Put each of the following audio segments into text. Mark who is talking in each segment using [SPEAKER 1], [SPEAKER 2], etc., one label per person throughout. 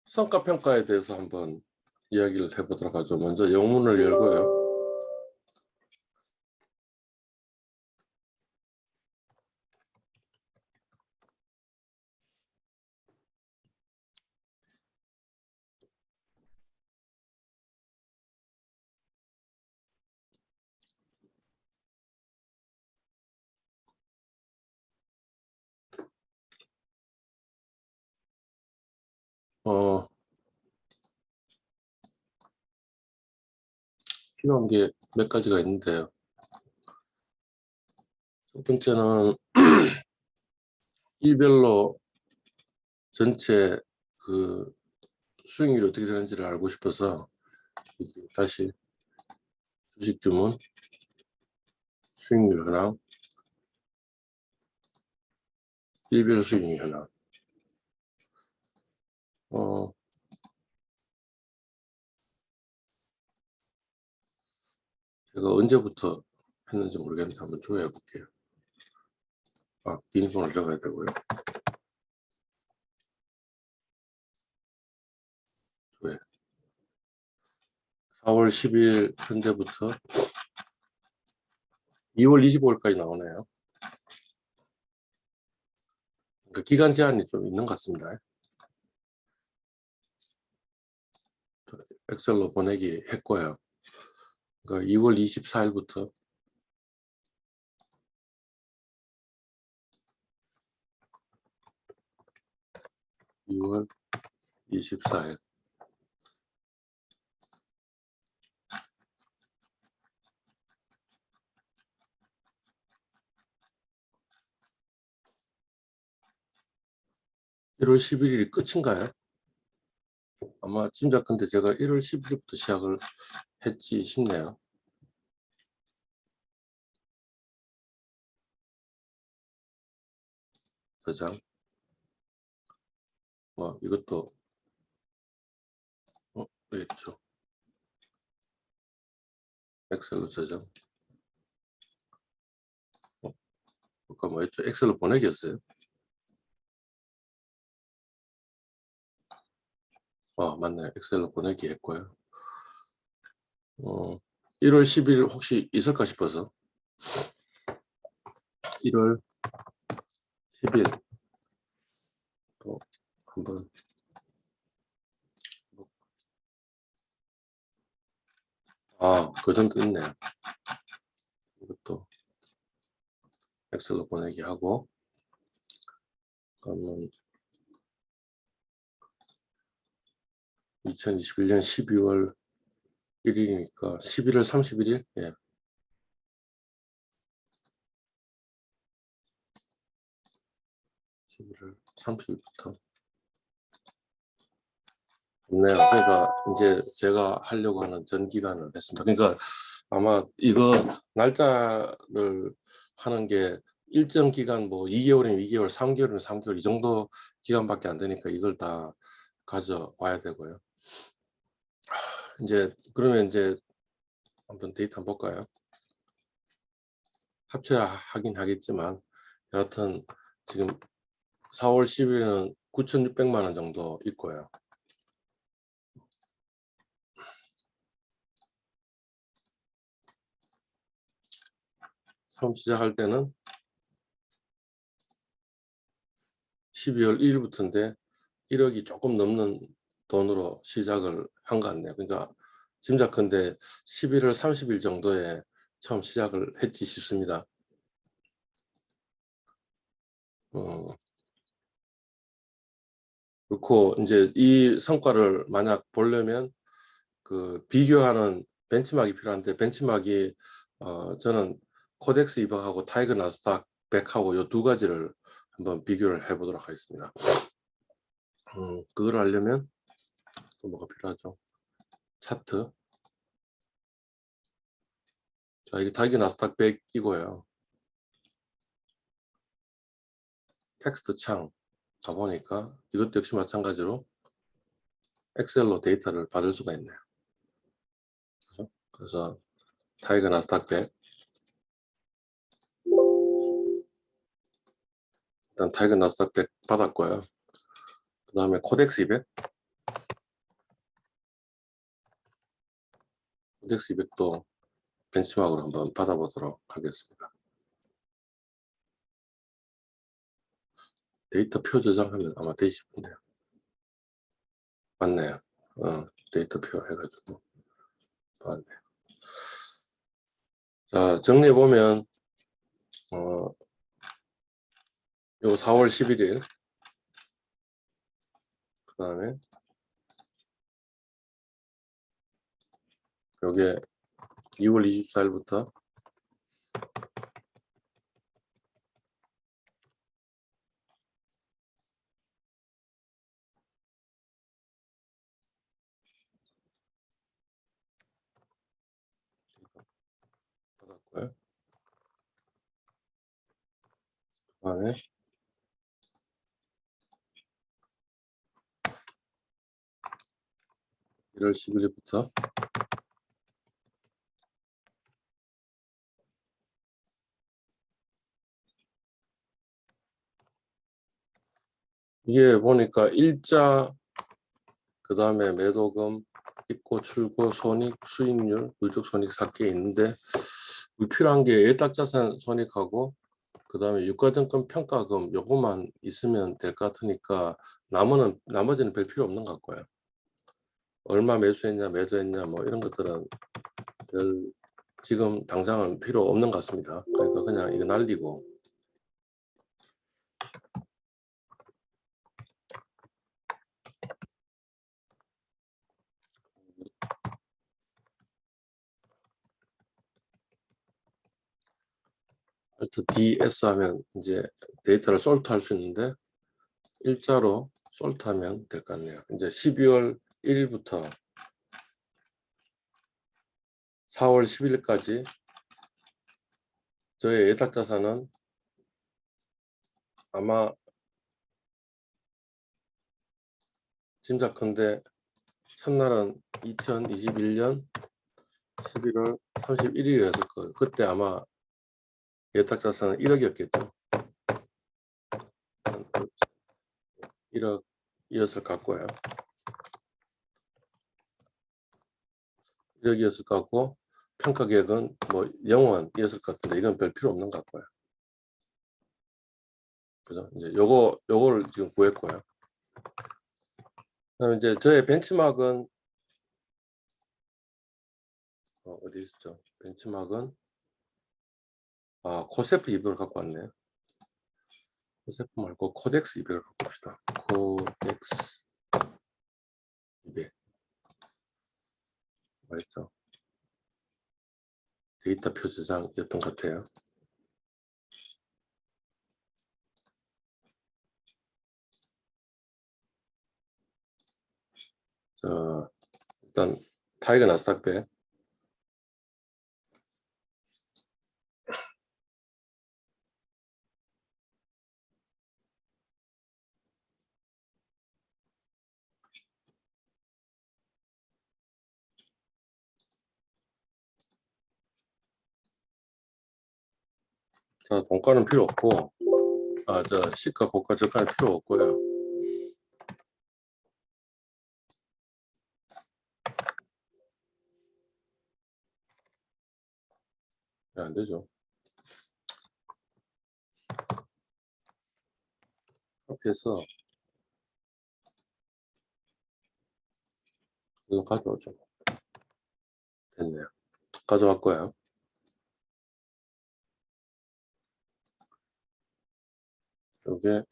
[SPEAKER 1] 성과 평가에 대해서 한번 이야기를 해보도록 하죠. 먼저 영문을 열고요. 어, 필요한 게 몇 가지가 있는데요. 첫 번째는 일별로 전체 그 수익률이 어떻게 되는지를 알고 싶어서 다시 주식 주문, 수익률 현황, 일별 수익률 현황. 제가 언제부터 했는지 모르겠는데 한번 조회해 볼게요. 비밀번호를 적어야 되고요. 조회. 4월 10일 현재부터 2월 25일까지 나오네요. 그 기간 제한이 좀 있는 것 같습니다. 엑셀로 보내기 했고요. 그러니까 2월 24일부터 2월 24일. (1월 11일이) 끝인가요? 아마 짐작컨대 제가 1월 11일부터 시작을 했지 싶네요. 저장. 이것도 왜 있죠? 엑셀로 저장. 아까 뭐였죠? 엑셀로 보내기였어요. 맞네. 엑셀로 보내기 했고요. 1월 10일 혹시 있을까 싶어서 1월 10일 또 한번 그 정도 있네요. 이것도 엑셀로 보내기 하고, 그러면 2021년 12월 1일이니까 11월 31일? 예. 11월 30일부터. 좋네요. 그러니까 이제 제가 하려고 하는 전 기간을 했습니다. 그러니까 아마 이거 날짜를 하는 게 일정 기간 뭐 2개월이면 2개월, 3개월이면 3개월 이 정도 기간밖에 안 되니까 이걸 다 가져와야 되고요. 그러면 이제 한번 데이터 한번 볼까요? 합쳐야 하긴 하겠지만 여하튼 지금 4월 10일은 9,600만 원 정도 있고요. 처음 시작할 때는 12월 1일부터인데 1억이 조금 넘는 돈으로 시작을 한 것 같네요. 그러니까 짐작컨대 11월 30일 정도에 처음 시작을 했지 싶습니다. 그렇고 이제 이 성과를 만약 보려면 그 비교하는 벤치마크가 필요한데, 벤치마크가 저는 코덱스 200하고 타이거 나스닥 100하고 이 두 가지를 한번 비교를 해보도록 하겠습니다. 그걸 하려면 또 뭐가 필요하죠? 차트. 자, 이게 타이거 나스닥 100이고요. 텍스트 창 가보니까 이것도 역시 마찬가지로 엑셀로 데이터를 받을 수가 있네요. 그렇죠? 그래서 타이거 나스닥 100, 일단 타이거 나스닥 100 받았고요. 그 다음에 코덱스 200. 코덱스 200도 벤치마크로 한번 받아보도록 하겠습니다. 데이터 표 저장하면 아마 되지 싶은데요. 맞네요. 데이터 표 해가지고 맞네요. 자, 정리해보면 요 4월 11일 그 다음에 요게 2월 24일부터 받았고요. 그 다음에 1월 10일부터 이게 보니까 일자 그 다음에 매도금 입고 출고 손익 수익률 물적 손익 4개 있는데 불필요한 게 예탁자산 손익하고 그 다음에 유가증권 평가금 요것만 있으면 될 것 같으니까 나머지는 별 필요 없는 것 같고요. 얼마 매수했냐 매도했냐 뭐 이런 것들은 별 지금 당장은 필요 없는 것 같습니다. 그러니까 그냥 이거 날리고 Alt DS 하면 이제 데이터를 솔트할 수 있는데 일자로 솔트하면 될 것 같네요. 이제 12월 1일부터 4월 10일까지 저의 예탁자산은 아마 짐작컨대 첫날은 2021년 11월 31일이었을 거예요. 그때 아마 예탁자산은 1억이었겠죠. 1억이었을 것 같고요. 1억이었을 것 같고 평가계획은 뭐 0원이었을 것 같은데 이건 별 필요 없는 것 같고요. 그죠? 이제 요거를 지금 구했고요. 그다음에 이제 저의 벤치마크는 어디 있었죠? 벤치마크는 코세프 200을 갖고 왔네요. 코세프 말고 코덱스 200을 갖고 봅시다. 코덱스 200 맞죠? 데이터 표 저장이었던 것 같아요. 자, 일단 타이거 나스닥 100 자, 종가는 필요 없고 저 시가 고가 저가는 필요 없고요. 안 되죠. 이렇게 해서 이거 가져오죠. 됐네요. 가져왔고요. 요게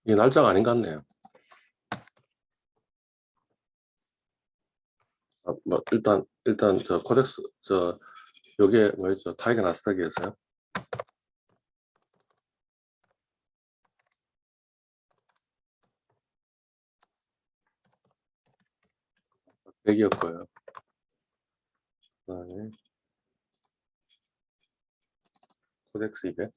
[SPEAKER 1] 이게 날짜가 아닌 것 같네요. 뭐 일단 저 코덱스 요게 뭐였죠? 타이거 나스닥이었어요. 백이었고요 그다음에 코덱스 200.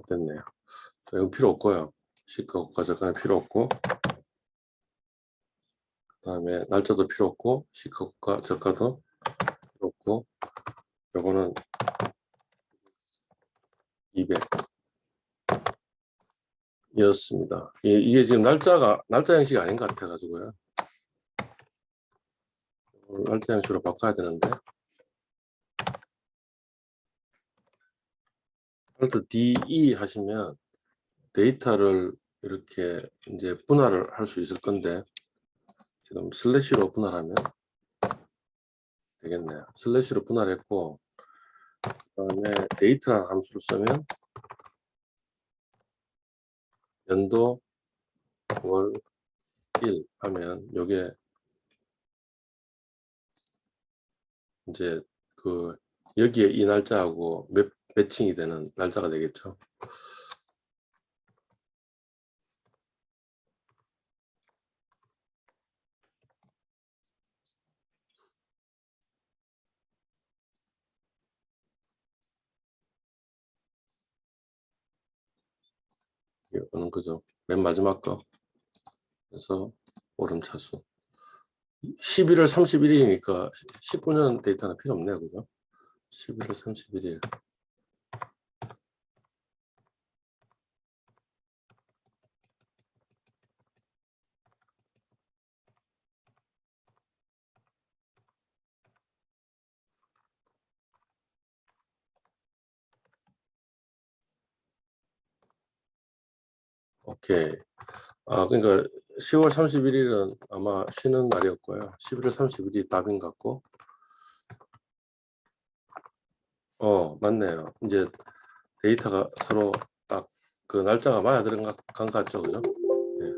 [SPEAKER 1] 됐네요. 자, 이건 필요 없고요. 시가고가 저가는 필요 없고, 그다음에 날짜도 필요 없고, 시가고가 저가도 필요 없고, 요거는 200이었습니다. 이게 지금 날짜 형식이 아닌 것 같아가지고요. 날짜 형식으로 바꿔야 되는데, Alt DE 하시면 데이터를 이렇게 이제 분할을 할 수 있을 건데, 지금 슬래시로 분할하면 되겠네요. 슬래시로 분할했고, 그다음에 데이터라는 함수를 쓰면 연도, 월, 일 하면 요게 이제 그 여기에 이 날짜하고 매칭이 되는 날짜가 되겠죠. 이거는 그죠. 맨 마지막 거. 그래서 오름차수. 11월 31일이니까 19년 데이터는 필요 없네요. 그죠? 11월 31일. 오케이. 그러니까 10월 31일은 아마 쉬는 날이었고요. 11월 31일이 답인 것 같고. 맞네요. 이제 데이터가 서로 딱 그 날짜가 맞아 들어간 것 같죠. 그죠? 예.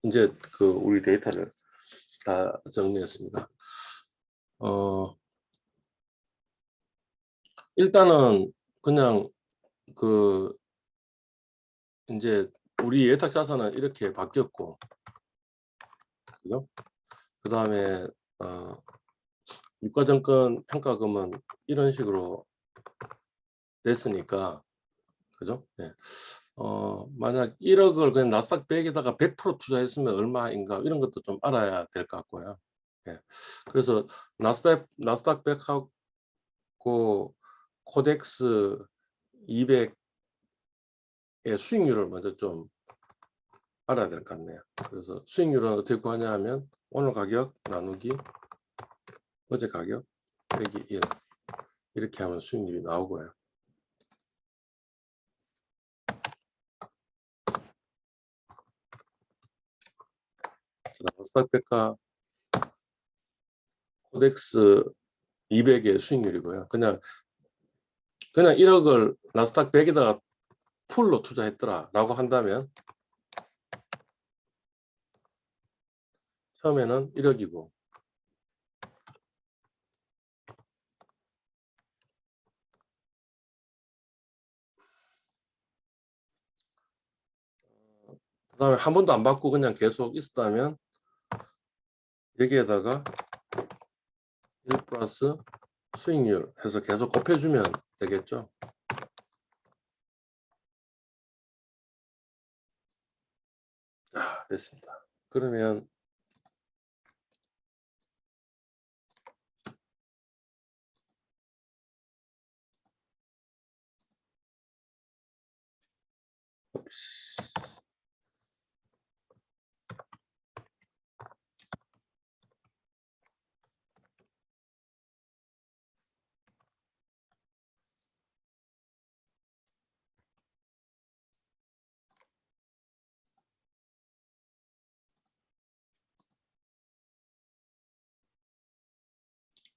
[SPEAKER 1] 이제 그 우리 데이터를 다 정리했습니다. 어, 일단은 그냥 그 이제 우리 예탁 자산은 이렇게 바뀌었고, 그죠? 그 다음에 유가증권 평가금은 이런 식으로 됐으니까, 그죠? 예. 만약 1억을 그냥 나스닥 100에다가 100% 투자했으면 얼마인가 이런 것도 좀 알아야 될 것 같고요. 예. 그래서 나스닥 100하고 코덱스 200의 수익률을 먼저 좀 알아야 될 것 같네요. 그래서 수익률은 어떻게 구하냐 하면 오늘 가격 나누기 어제 가격 빼기 1 이렇게 하면 수익률이 나오고요. 나스닥 100과 코덱스 200의 수익률이고요. 그냥 1억을 나스닥 100에다가 풀로 투자했더라라고 한다면 처음에는 1억이고 그다음에 한 번도 안 받고 그냥 계속 있었다면 여기에다가 1 플러스 수익률 해서 계속 곱해주면 되겠죠. 됐습니다. 그러면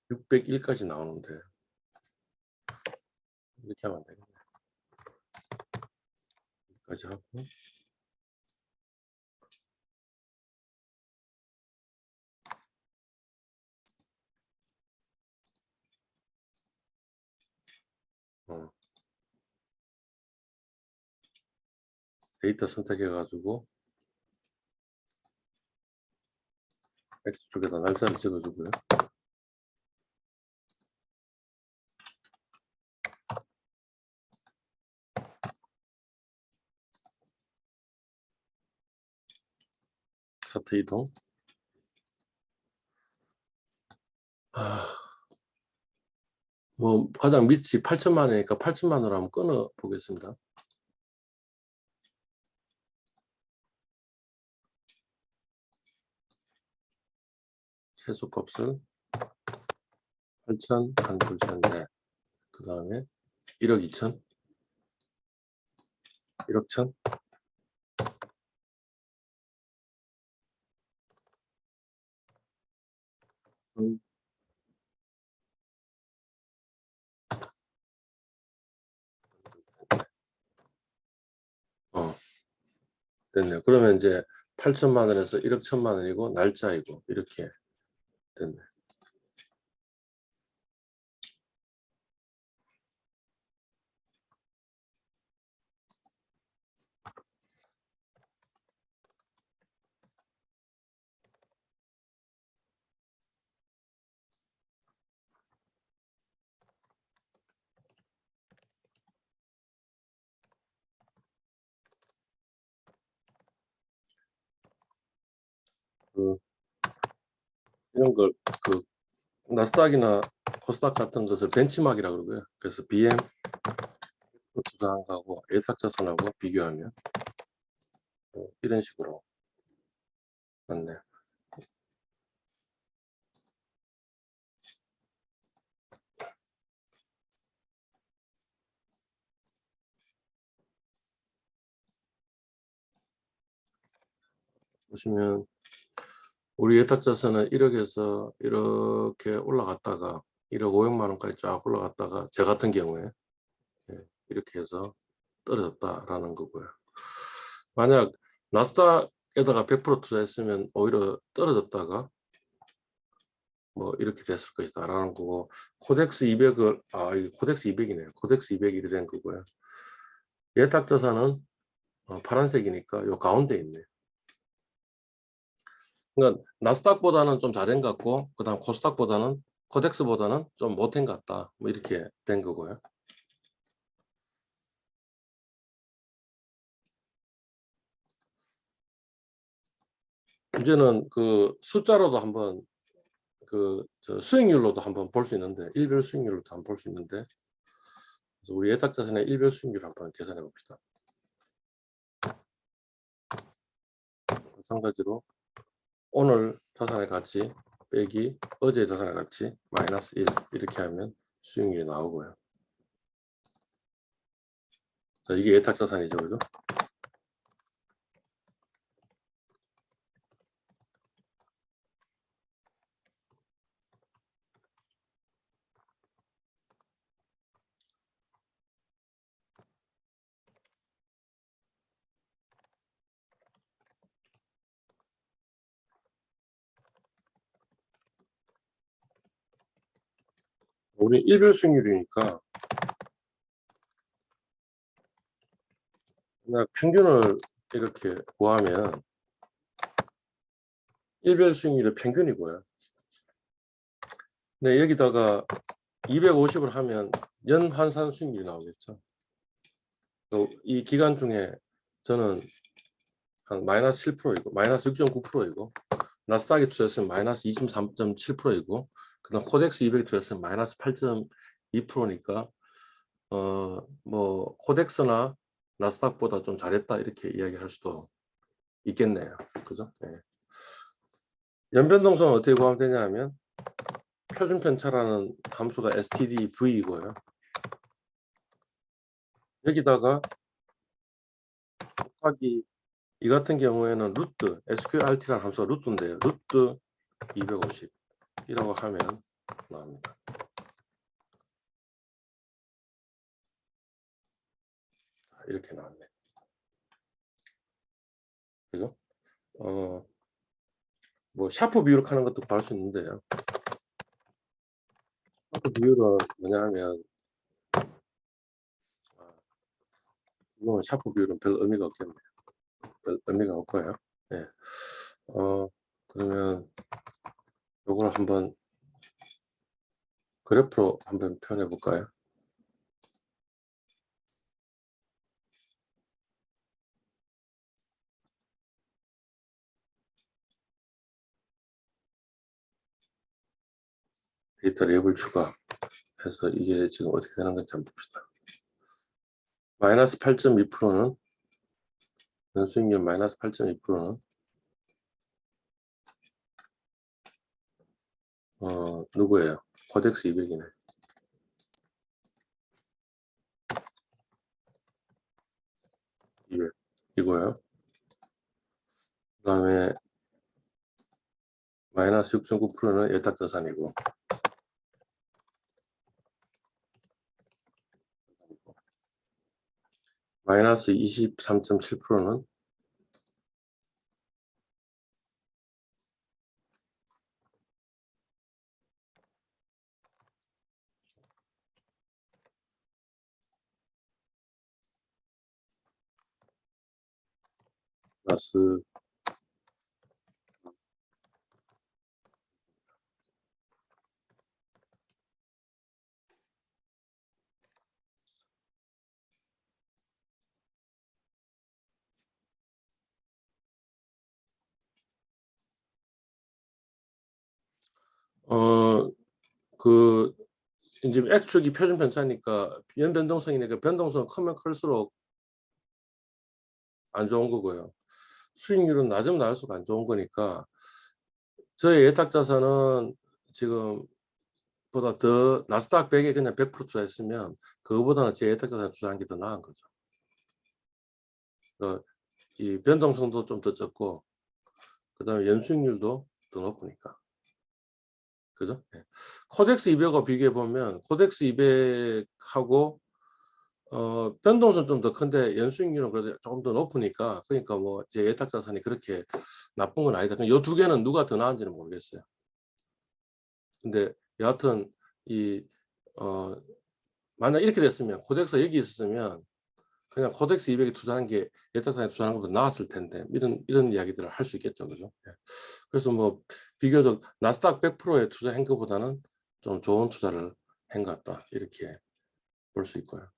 [SPEAKER 1] 601까지 나오는데 이렇게 하면 되겠네. 여기까지 하고 데이터 선택해 가지고 X쪽에다 날짜를 찍어주고요. 차트 이동. 뭐 가장 밑이 8천만 원이니까 8천만 원으로 한번 끊어 보겠습니다. 최소값을 8천, 1,200,000. 그 다음에 1억 2천, 1억 1천. 됐네요. 그러면 이제 8천만 원에서 1억 1천만 원이고 날짜이고 이렇게 됐네. 이런 걸 나스닥이나 코스닥 같은 것을 벤치마크라고 그러고요. 그래서 BM 투자한거하고 예탁자산하고 비교하면 이런 식으로 맞네. 보시면 우리 예탁자산은 1억에서 이렇게 올라갔다가 1억 500만 원까지 쫙 올라갔다가 저 같은 경우에 이렇게 해서 떨어졌다라는 거고요. 만약 나스닥에다가 100% 투자했으면 오히려 떨어졌다가 뭐 이렇게 됐을 것이다라는 거고, 코덱스 200을 이게 코덱스 200이네요. 코덱스 200이 된 거고요. 예탁자산은 파란색이니까 요 가운데 있네. 그러니까 나스닥보다는 좀 잘한 것 같고, 그다음 코스닥보다는 코덱스보다는 좀 못한 것 같다. 뭐 이렇게 된 거고요. 이제는 그 숫자로도 한번 저 수익률로도 한번 볼 수 있는데, 일별 수익률로도 한번 볼 수 있는데, 그래서 우리 예탁자산의 일별 수익률 한번 계산해 봅시다. 마찬가지로 오늘 자산의 가치 빼기 어제 자산의 가치 마이너스 1 이렇게 하면 수익률이 나오고요. 자, 이게 예탁자산이죠, 그죠? 우리 일별 수익률이니까 그냥 평균을 이렇게 구하면 일별 수익률의 평균이고요. 네, 여기다가 250을 하면 연 환산 수익률이 나오겠죠. 이 기간 중에 저는 한 마이너스 7%이고 마이너스 6.9%이고 나스닥에 투자했으면 마이너스 23.7%이고 그다음 코덱스 200에 투자했으면 마이너스 8.2%니까 뭐 코덱스나 나스닥보다 좀 잘했다 이렇게 이야기할 수도 있겠네요. 그죠? 네. 연변동성은 어떻게 구하면 되냐 하면 표준 편차라는 함수가 stdv이고요. 여기다가 곱하기 이 같은 경우에는 루트 sqrt라는 함수가 루트인데요. 루트 250이라고 하면 나옵니다. 이렇게 나왔네. 그죠? 뭐 샤프 비율 하는 것도 구할 수 있는데요. 샤프 비율은 뭐냐 하면 이건 샤프 비율은 별 의미가 없겠네요. 별 의미가 없고요. 네. 그러면 요걸 한번 그래프로 한번 표현해 볼까요? 데이터 랩을 추가해서 이게 지금 어떻게 되는 건지 한번 봅시다. 마이너스 8.2%는 연수익률 마이너스 8.2%는 누구예요? 코덱스 200이네. 이거요. 그 다음에 마이너스 6.9%는 예탁자산이고, 마이너스 23.7%는 플러스 그 이제 X축이 표준 편차니까 연변동성이니까 변동성 크면 클수록 안 좋은 거고요. 수익률은 낮으면 낮을수록 안 좋은 거니까 저희 예탁자산은 지금 보다 더 나스닥 100에 그냥 100% 투자했으면 그거보다는 제 예탁자산 투자한 게 더 나은 거죠. 이 변동성도 좀 더 적고 그다음에 연수익률도 더 높으니까. 그죠? 네. 코덱스 200하고 비교해 보면 코덱스 200하고 변동성은 좀 더 큰데 연수익률은 그래도 조금 더 높으니까 그러니까 뭐 제 예탁자산이 그렇게 나쁜 건 아니다. 이 두 개는 누가 더 나은지는 모르겠어요. 근데 여하튼 이 만약 이렇게 됐으면 코덱스가 여기 있었으면 그냥 코덱스 200에 투자하는 게 예탁자산에 투자하는 것보다 나았을 텐데 이런 이야기들을 할 수 있겠죠, 그죠? 예. 그래서 뭐 비교적 나스닥 100%에 투자한 것보다는 좀 좋은 투자를 한 것 같다 이렇게 볼 수 있고요.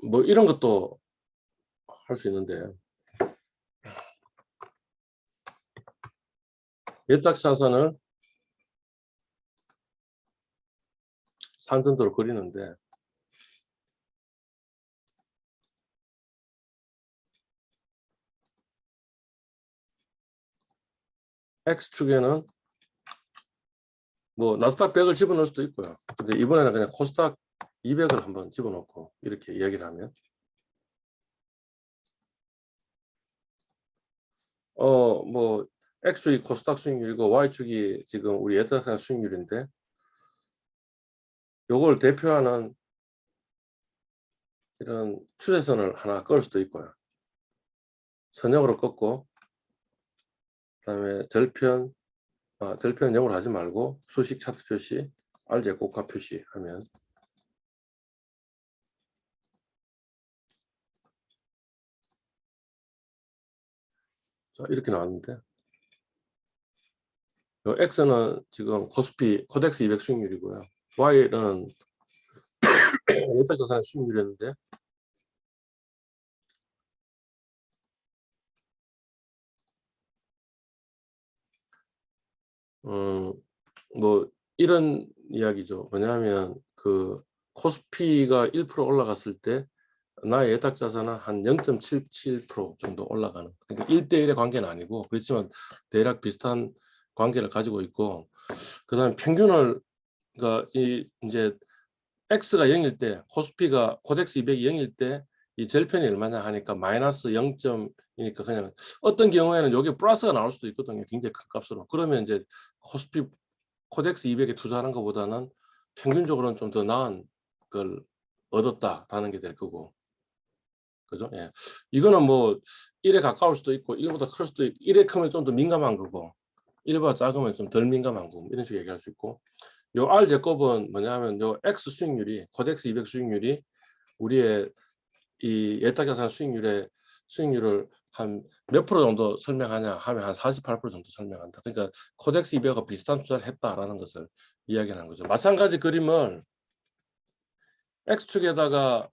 [SPEAKER 1] 뭐 이런 것도 할 수 있는데 예탁자산을 산전도로 그리는데 X축에는 뭐 나스닥 100을 집어넣을 수도 있고요. 근데 이번에는 그냥 코스닥 200을 한번 집어넣고 이렇게 이야기를 하면 뭐 X축이 코스닥 수익률이고 Y축이 지금 우리 예탁자산 수익률인데 요걸 대표하는 이런 추세선을 하나 그을 수도 있고요. 선형으로 꺾고 그다음에 절편 절편 0으로 하지 말고 수식 차트 표시 RJ 고가 표시 하면 자, 이렇게 나왔는데 요 X는 지금 코스피 코덱스 200 수익률이고요. Y는 예탁자산의 수익률이었는데 뭐 이런 이야기죠. 뭐냐면 그 코스피가 1% 올라갔을 때 나의 예탁자산은 한 0.77% 정도 올라가는, 그러니까 1대1의 관계는 아니고 그렇지만 대략 비슷한 관계를 가지고 있고, 그다음에 평균을 그러니까 이제 X가 0일 때 코스피가 코덱스 200이 0일 때 이 절편이 얼마냐 하니까 마이너스 0점이니까 그냥 어떤 경우에는 여기 플러스가 나올 수도 있거든요. 굉장히 큰 값으로. 그러면 이제 코스피 코덱스 200에 투자하는 것보다는 평균적으로는 좀 더 나은 걸 얻었다라는 게 될 거고. 그죠? 예. 이거는 뭐 1에 가까울 수도 있고 1보다 클 수도 있고 1에 크면 좀 더 민감한 거고 1보다 작으면 좀 덜 민감한 거고 이런 식으로 얘기할 수 있고, 요 R 제곱은 뭐냐면 요 X 수익률이 코덱스 200 수익률이 우리의 이 예탁자산 수익률을 한 몇 프로 정도 설명하냐 하면 한 48% 정도 설명한다. 그러니까 코덱스 이베어가 비슷한 투자를 했다라는 것을 이야기하는 거죠. 마찬가지 그림을 X축에다가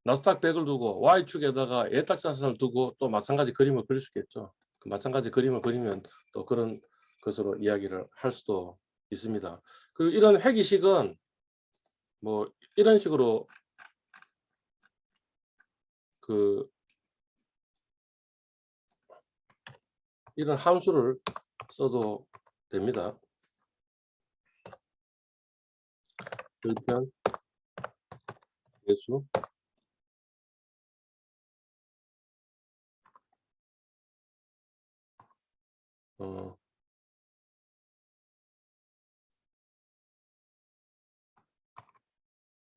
[SPEAKER 1] 나스닥 100을 두고 Y축에다가 예탁자산을 두고 또 마찬가지 그림을 그릴 수 있겠죠. 그 마찬가지 그림을 그리면 또 그런 것으로 이야기를 할 수도 있습니다. 그리고 이런 회기식은 뭐 이런 식으로 그 이런 함수를 써도 됩니다. 절편 배수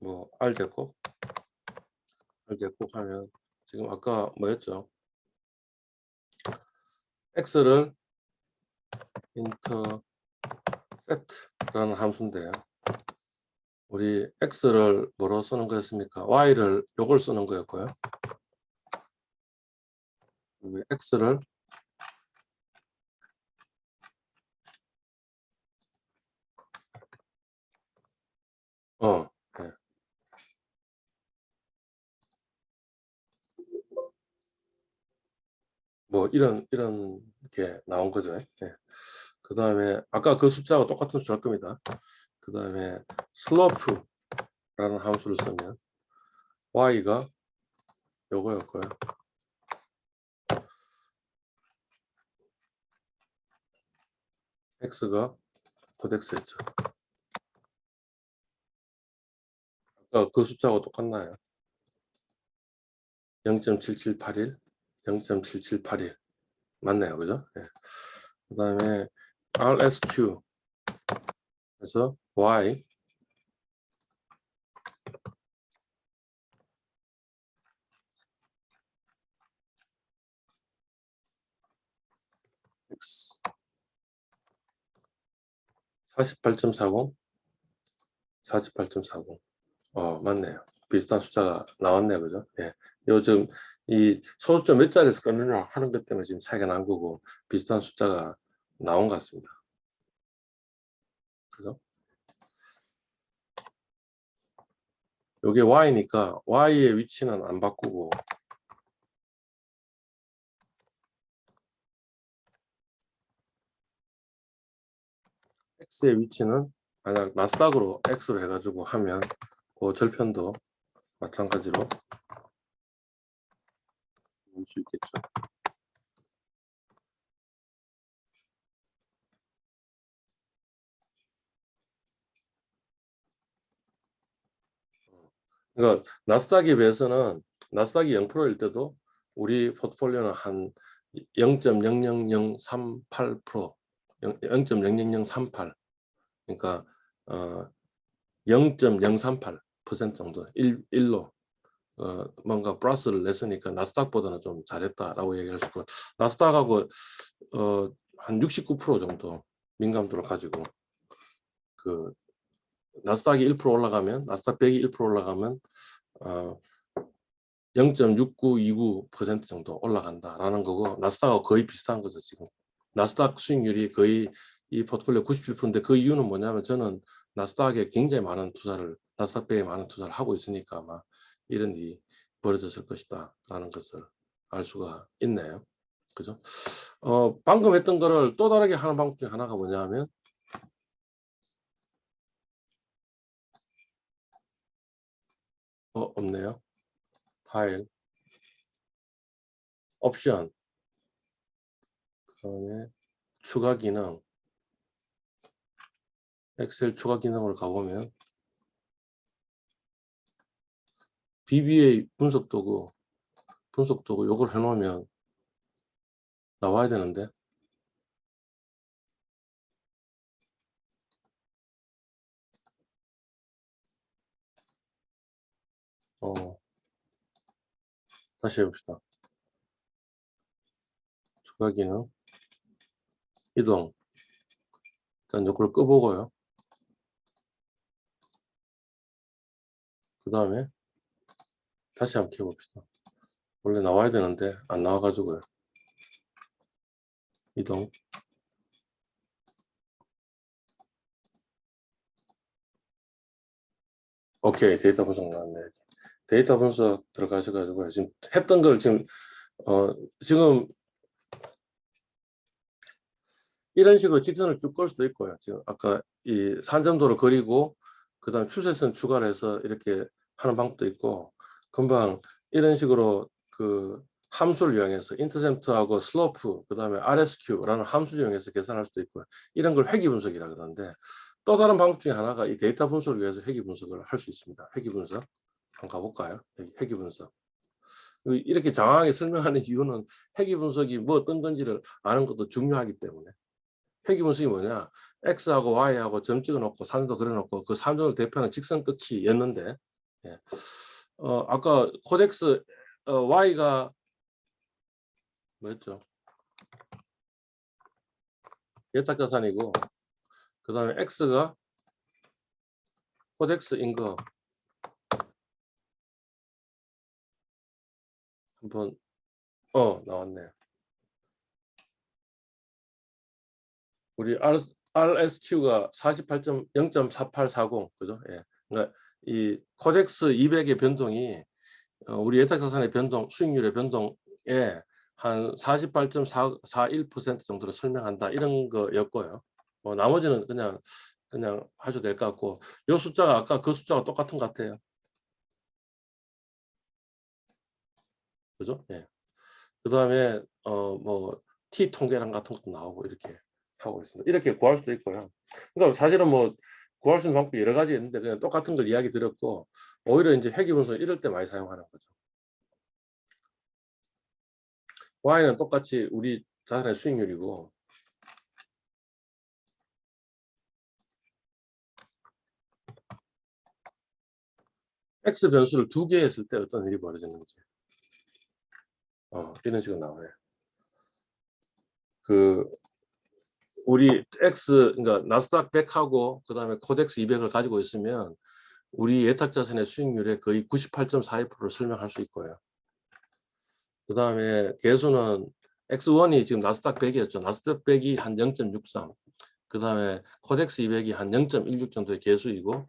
[SPEAKER 1] 뭐 알제곱 하면 지금 아까 뭐였죠? x를 intercept라는 함수인데요. 우리 x를 뭐로 쓰는 거였습니까? y를 요걸 쓰는 거였고요. x를 네. 뭐 이런 게 나온 거죠. 네. 그 다음에 아까 그 숫자와 똑같은 숫자일 겁니다. 그 다음에 slope라는 함수를 쓰면 y가 요거였고요. x가 코덱스였죠. 아까 그 숫자하고 똑같나요? 0.7781, 0.7781 맞네요, 그죠? 네. 그 다음에 RSQ 그래서 Y X 48.40, 48.40. 맞네요. 비슷한 숫자가 나왔네요, 그죠? 예. 요즘 이 소수점 몇 자리에서 끊느냐 하는 것 때문에 지금 차이가 난 거고 비슷한 숫자가 나온 것 같습니다. 그죠? 요게 Y니까 Y의 위치는 안 바꾸고 X의 위치는 만약 나스닥으로 X로 해가지고 하면 그 절편도 마찬가지로 볼 수 있겠죠. 그러니까 나스닥에 비해서는 나스닥이 0%일 때도 우리 포트폴리오는 한 0.00038%, 0.00038 그러니까 0.038% 정도 1로 뭔가 플러스를 냈으니까 나스닥보다는 좀 잘했다라고 얘기할 수 있고 나스닥하고 한 69% 정도 민감도를 가지고 그 나스닥이 1% 올라가면 나스닥 100이 1% 올라가면 0.6929% 정도 올라간다라는 거고 나스닥하고 거의 비슷한 거죠. 지금 나스닥 수익률이 거의 이 포트폴리오 97%인데 그 이유는 뭐냐면 저는 나스닥에 굉장히 많은 투자를 나스닥 100에 많은 투자를 하고 있으니까 아마 이런 일이 벌어졌을 것이다 라는 것을 알 수가 있네요. 그죠? 방금 했던 거를 또 다르게 하는 방법 중에 하나가 뭐냐면 없네요. 파일, 옵션, 그다음에 추가 기능, 엑셀 추가 기능을 가보면 BBA 분석 도구 요걸 해놓으면 나와야 되는데 다시 해봅시다. 추가 기능 이동 일단 요걸 꺼보고요. 그 다음에 다시 한번 켜봅시다. 원래 나와야 되는데 안 나와가지고요. 이동. 오케이, 데이터 분석 나왔네. 데이터 분석 들어가셔가지고 지금 했던 걸 지금 지금 이런 식으로 직선을 쭉 걸 수도 있고요. 지금 아까 이 산점도를 그리고 그다음 추세선 추가를 해서 이렇게 하는 방법도 있고, 금방 이런 식으로 그 함수를 이용해서 인터셉트하고 슬로프, 그다음에 RSQ라는 함수를 이용해서 계산할 수도 있고요. 이런 걸 회귀 분석이라 그러는데, 또 다른 방법 중에 하나가 이 데이터 분석을 위해서 회귀 분석을 할 수 있습니다. 회귀 분석 한번 가볼까요? 회귀 분석. 이렇게 장황하게 설명하는 이유는 회귀 분석이 뭐 어떤 건지를 아는 것도 중요하기 때문에. 회귀 분석이 뭐냐? X하고 Y하고 점 찍어놓고 산도 그려놓고 그 산도를 대표하는 직선 끝이였는데, 예. 아까 코덱스 Y가 뭐였죠? 예탁자산이고, 그 다음에 X가 코덱스인 거 한번 나왔네. 우리 RSQ가 48.0.4840 그죠? 예. 그러니까 이 코덱스 200의 변동이 우리 예탁자산의 변동, 수익률의 변동에 한 48.41% 정도로 설명한다, 이런 거였고요. 나머지는 그냥 하셔도 될 것 같고, 이 숫자가 아까 그 숫자가 똑같은 것 같아요. 그죠? 예. 그 다음에 뭐 T 통계량 같은 것도 나오고 이렇게 하고 있습니다. 이렇게 구할 수도 있고요. 그러니까 사실은 뭐 구할 수 있는 방법이 여러 가지 있는데 그냥 똑같은 걸 이야기 드렸고, 오히려 이제 회귀 분석 이럴 때 많이 사용하는 거죠. Y는 똑같이 우리 자산의 수익률이고, X 변수를 2개 했을 때 어떤 일이 벌어지는지 이런 식으로 나와요. 그 우리 X, 그러니까 나스닥 100하고 그 다음에 코덱스 200을 가지고 있으면 우리 예탁자산의 수익률의 거의 98.42%를 설명할 수 있고요. 그 다음에 개수는 X1이 지금 나스닥 100이었죠. 나스닥 100이 한 0.63, 그 다음에 코덱스 200이 한 0.16 정도의 개수이고,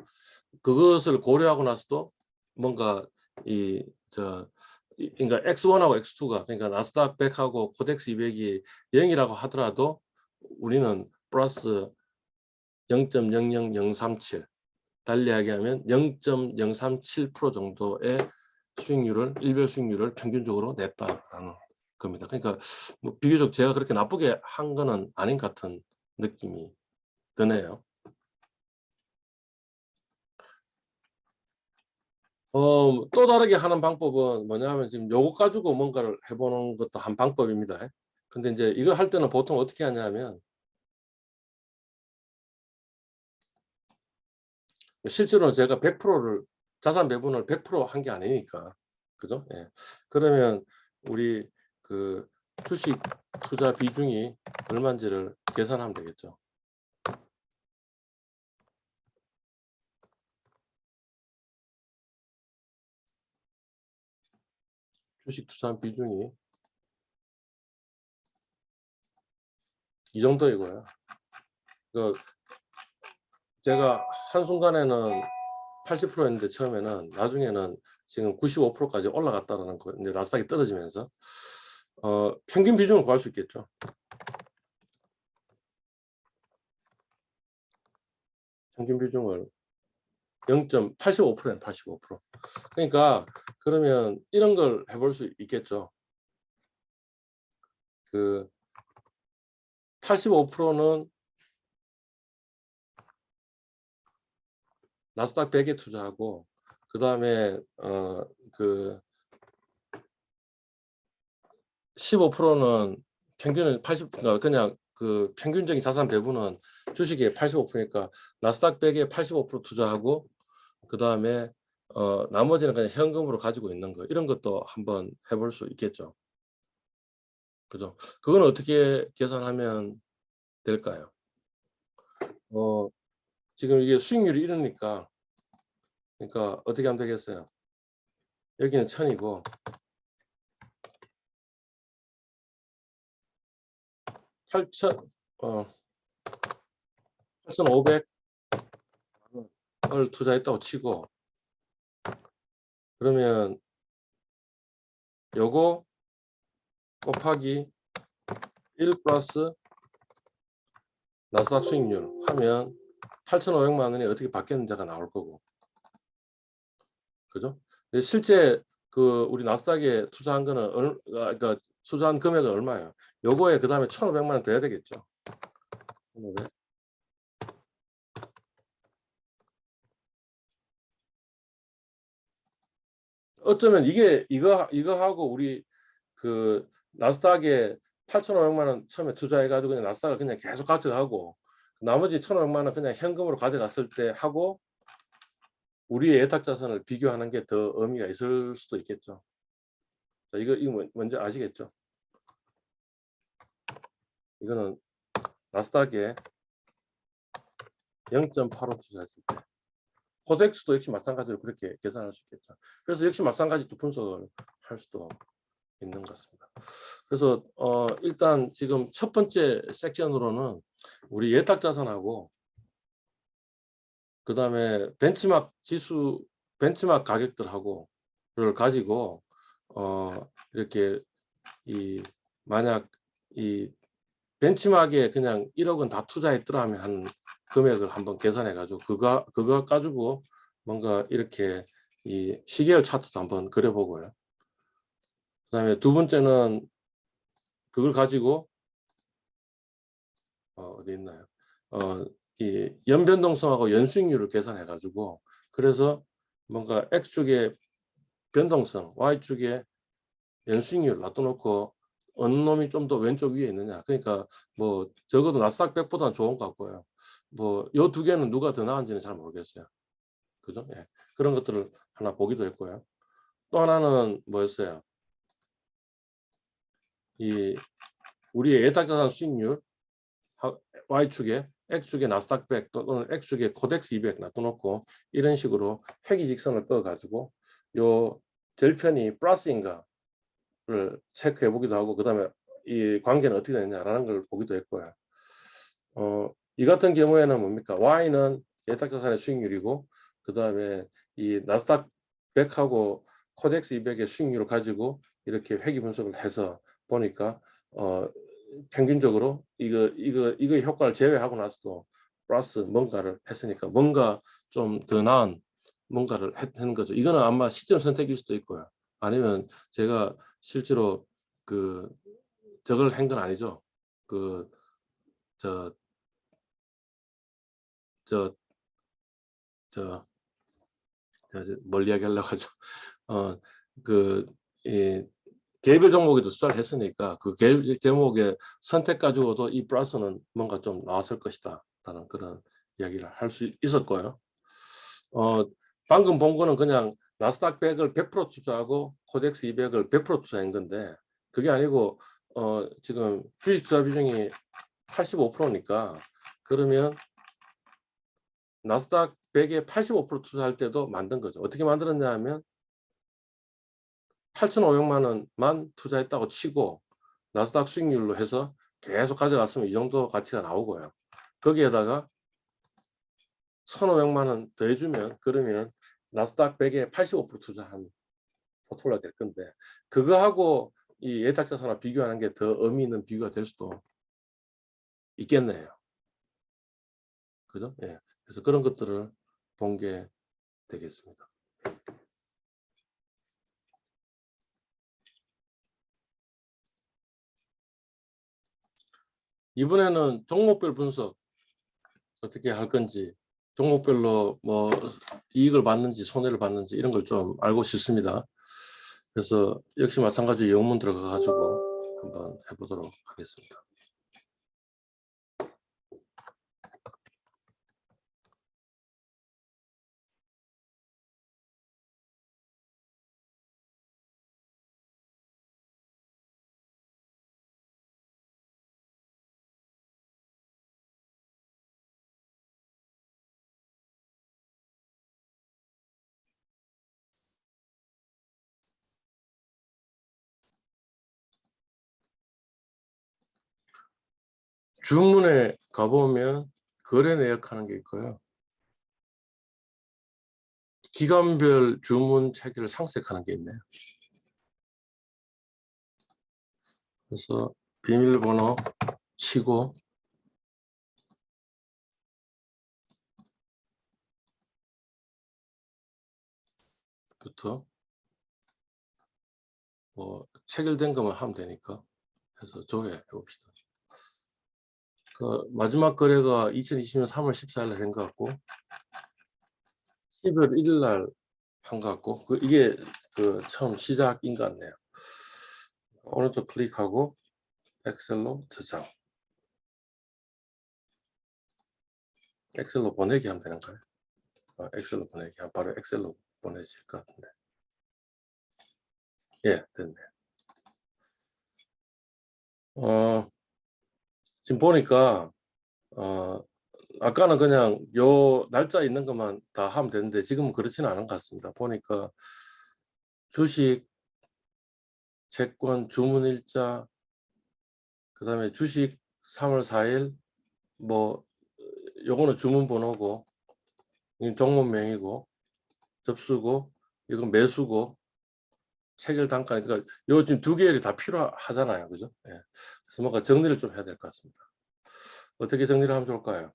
[SPEAKER 1] 그것을 고려하고 나서도 뭔가 그러니까 X1하고 X2가, 그러니까 나스닥 100하고 코덱스 200이 0이라고 하더라도 우리는 플러스 0.00037, 달리 이야기하면 0.037% 정도의 수익률을, 일별 수익률을 평균적으로 냈다라는 겁니다. 그러니까 뭐 비교적 제가 그렇게 나쁘게 한 거는 아닌 것 같은 느낌이 드네요. 또 다르게 하는 방법은 뭐냐면, 지금 요거 가지고 뭔가를 해보는 것도 한 방법입니다. 근데 이제 이거 할 때는 보통 어떻게 하냐면, 실제로는 제가 100%를 자산 배분을 100% 한 게 아니니까, 그죠? 예. 그러면 우리 그 주식 투자 비중이 얼마인지를 계산하면 되겠죠. 주식 투자 비중이 이 정도이고요. 그 제가 한순간에는 80%였는데 처음에는, 나중에는 지금 95%까지 올라갔다라는 거, 이제 나스닥이 떨어지면서 평균 비중을 구할 수 있겠죠. 평균 비중을 0.85%는 85%. 그러니까 그러면 이런 걸 해볼 수 있겠죠. 그 85%는 나스닥 100에 투자하고, 그 다음에 그 15%는 평균은 80, 그냥 그 평균적인 자산 배분은 주식의 85%니까 나스닥 100에 85% 투자하고, 그 다음에 나머지는 그냥 현금으로 가지고 있는 거, 이런 것도 한번 해볼 수 있겠죠. 그죠? 그건 어떻게 계산하면 될까요? 지금 이게 수익률이 이러니까 그러니까 어떻게 하면 되겠어요? 여기는 1000이고 8,000 8,500을 투자했다고 치고, 그러면 요거 곱하기 1 플러스 나스닥 수익률 하면 8,500만 원이 어떻게 바뀌었는지가 나올 거고. 그죠? 근데 실제 그 우리 나스닥에 투자한 거는 그러니까 투자한 금액은 얼마예요? 요거에 그다음에 1,500만 원 돼야 되겠죠. 1,500. 어쩌면 이거하고 우리 그 나스닥에 8,500만 원 처음에 투자해 가지고 그냥 나스닥을 그냥 계속 가져가고 나머지 1,500만 원 그냥 현금으로 가져갔을 때 하고 우리의 예탁 자산을 비교하는 게 더 의미가 있을 수도 있겠죠. 자, 이거 먼저 아시겠죠? 이거는 나스닥에 0.85 투자했을 때. 코덱스도 역시 마찬가지로 그렇게 계산할 수 있겠죠. 그래서 역시 마찬가지 또 분석을 할 수도 있는 것 같습니다. 그래서 일단 지금 첫 번째 섹션으로는 우리 예탁 자산하고 그다음에 벤치마크 지수, 벤치마크 가격들하고를 가지고 이렇게 만약 이 벤치마크에 그냥 1억 원 다 투자했더라 하면 한 금액을 한번 계산해 가지고 그거 가지고 뭔가 이렇게 이 시계열 차트도 한번 그려 보고요. 그다음에 두 번째는 그걸 가지고 어디 있나요? 이 연변동성하고 연수익률을 계산해 가지고 그래서 뭔가 X축의 변동성, Y축의 연수익률을 놔둬놓고 어느 놈이 좀 더 왼쪽 위에 있느냐. 그러니까 뭐 적어도 나스닥 100보다는 좋은 것 같고요. 뭐 요 두 개는 누가 더 나은지는 잘 모르겠어요. 그죠? 예. 그런 것들을 하나 보기도 했고요. 또 하나는 뭐였어요? 이 우리의 예탁자산 수익률 Y축에 X축에 나스닥 100 또는 X축에 코덱스 200 놔둬놓고 이런 식으로 회기직선을 꺼가지고 요 절편이 플러스인가를 체크해 보기도 하고 그다음에 이 관계는 어떻게 되느냐라는 걸 보기도 했고요. 이 같은 경우에는 뭡니까? Y는 예탁자산의 수익률이고 그다음에 이 나스닥 100하고 코덱스 200의 수익률을 가지고 이렇게 회귀 분석을 해서 보니까 평균적으로 이거 효과를 제외하고 나서도 플러스 뭔가를 했으니까 뭔가 좀 더 나은 뭔가를 했는 거죠. 이거는 아마 시점 선택일 수도 있고요. 아니면 제가 실제로 그 저걸 한 건 아니죠. 그 저 저 저 멀리 이야기하려고 하죠. 그 이 개별 종목에도 투자를 했으니까 그 개별 종목의 선택 가지고도 이 플러스는 뭔가 좀 나왔을 것이다라는 그런 이야기를 할 수 있었고요. 방금 본 거는 그냥 나스닥 100을 100% 투자하고 코덱스 200을 100% 투자한 건데 그게 아니고 지금 주식 투자 비중이 85%니까 그러면 나스닥 100에 85% 투자할 때도 만든 거죠. 어떻게 만들었냐 하면 8,500만 원만 투자했다고 치고 나스닥 수익률로 해서 계속 가져갔으면 이 정도 가치가 나오고요. 거기에다가 1,500만 원 더해주면 그러면 나스닥 100에 85% 투자한 포트폴리오가 될 건데 그거하고 이 예탁자산과 비교하는 게 더 의미 있는 비교가 될 수도 있겠네요. 그죠? 예. 그래서 그런 것들을 본 게 되겠습니다. 이번에는 종목별 분석 어떻게 할 건지 종목별로 뭐 이익을 받는지 손해를 받는지 이런 걸 좀 알고 싶습니다. 그래서 역시 마찬가지로 영문 들어가 가지고 한번 해보도록 하겠습니다. 주문에 가보면 거래 내역하는 게 있고요. 기간별 주문 체계를 상색하는 게 있네요. 그래서 비밀번호 치고 부터 뭐 체결된 것만 하면 되니까 해서 조회해 봅시다. 그 마지막 거래가 2020년 3월 14일 한 것 같고 12월 1일 날 한 것 같고 이게 그 처음 시작인 것 같네요. 오른쪽 클릭하고 엑셀로 저장. 엑셀로 보내기 하면 되는가요? 엑셀로 보내기 하면 바로 엑셀로 보내질 것 같은데. 예, 됐네. 지금 보니까 아까는 그냥 요 날짜 있는 것만 다 하면 되는데 지금은 그렇지는 않은 것 같습니다. 보니까 주식, 채권, 주문일자, 그 다음에 주식 3월 4일, 뭐 요거는 주문번호고 이건 종목명이고 접수고 이건 매수고 체결 단가, 그러니까 요 지금 두 개열이 다 필요하잖아요, 그죠? 예. 그래서 뭔가 정리를 좀 해야 될 것 같습니다. 어떻게 정리를 하면 좋을까요?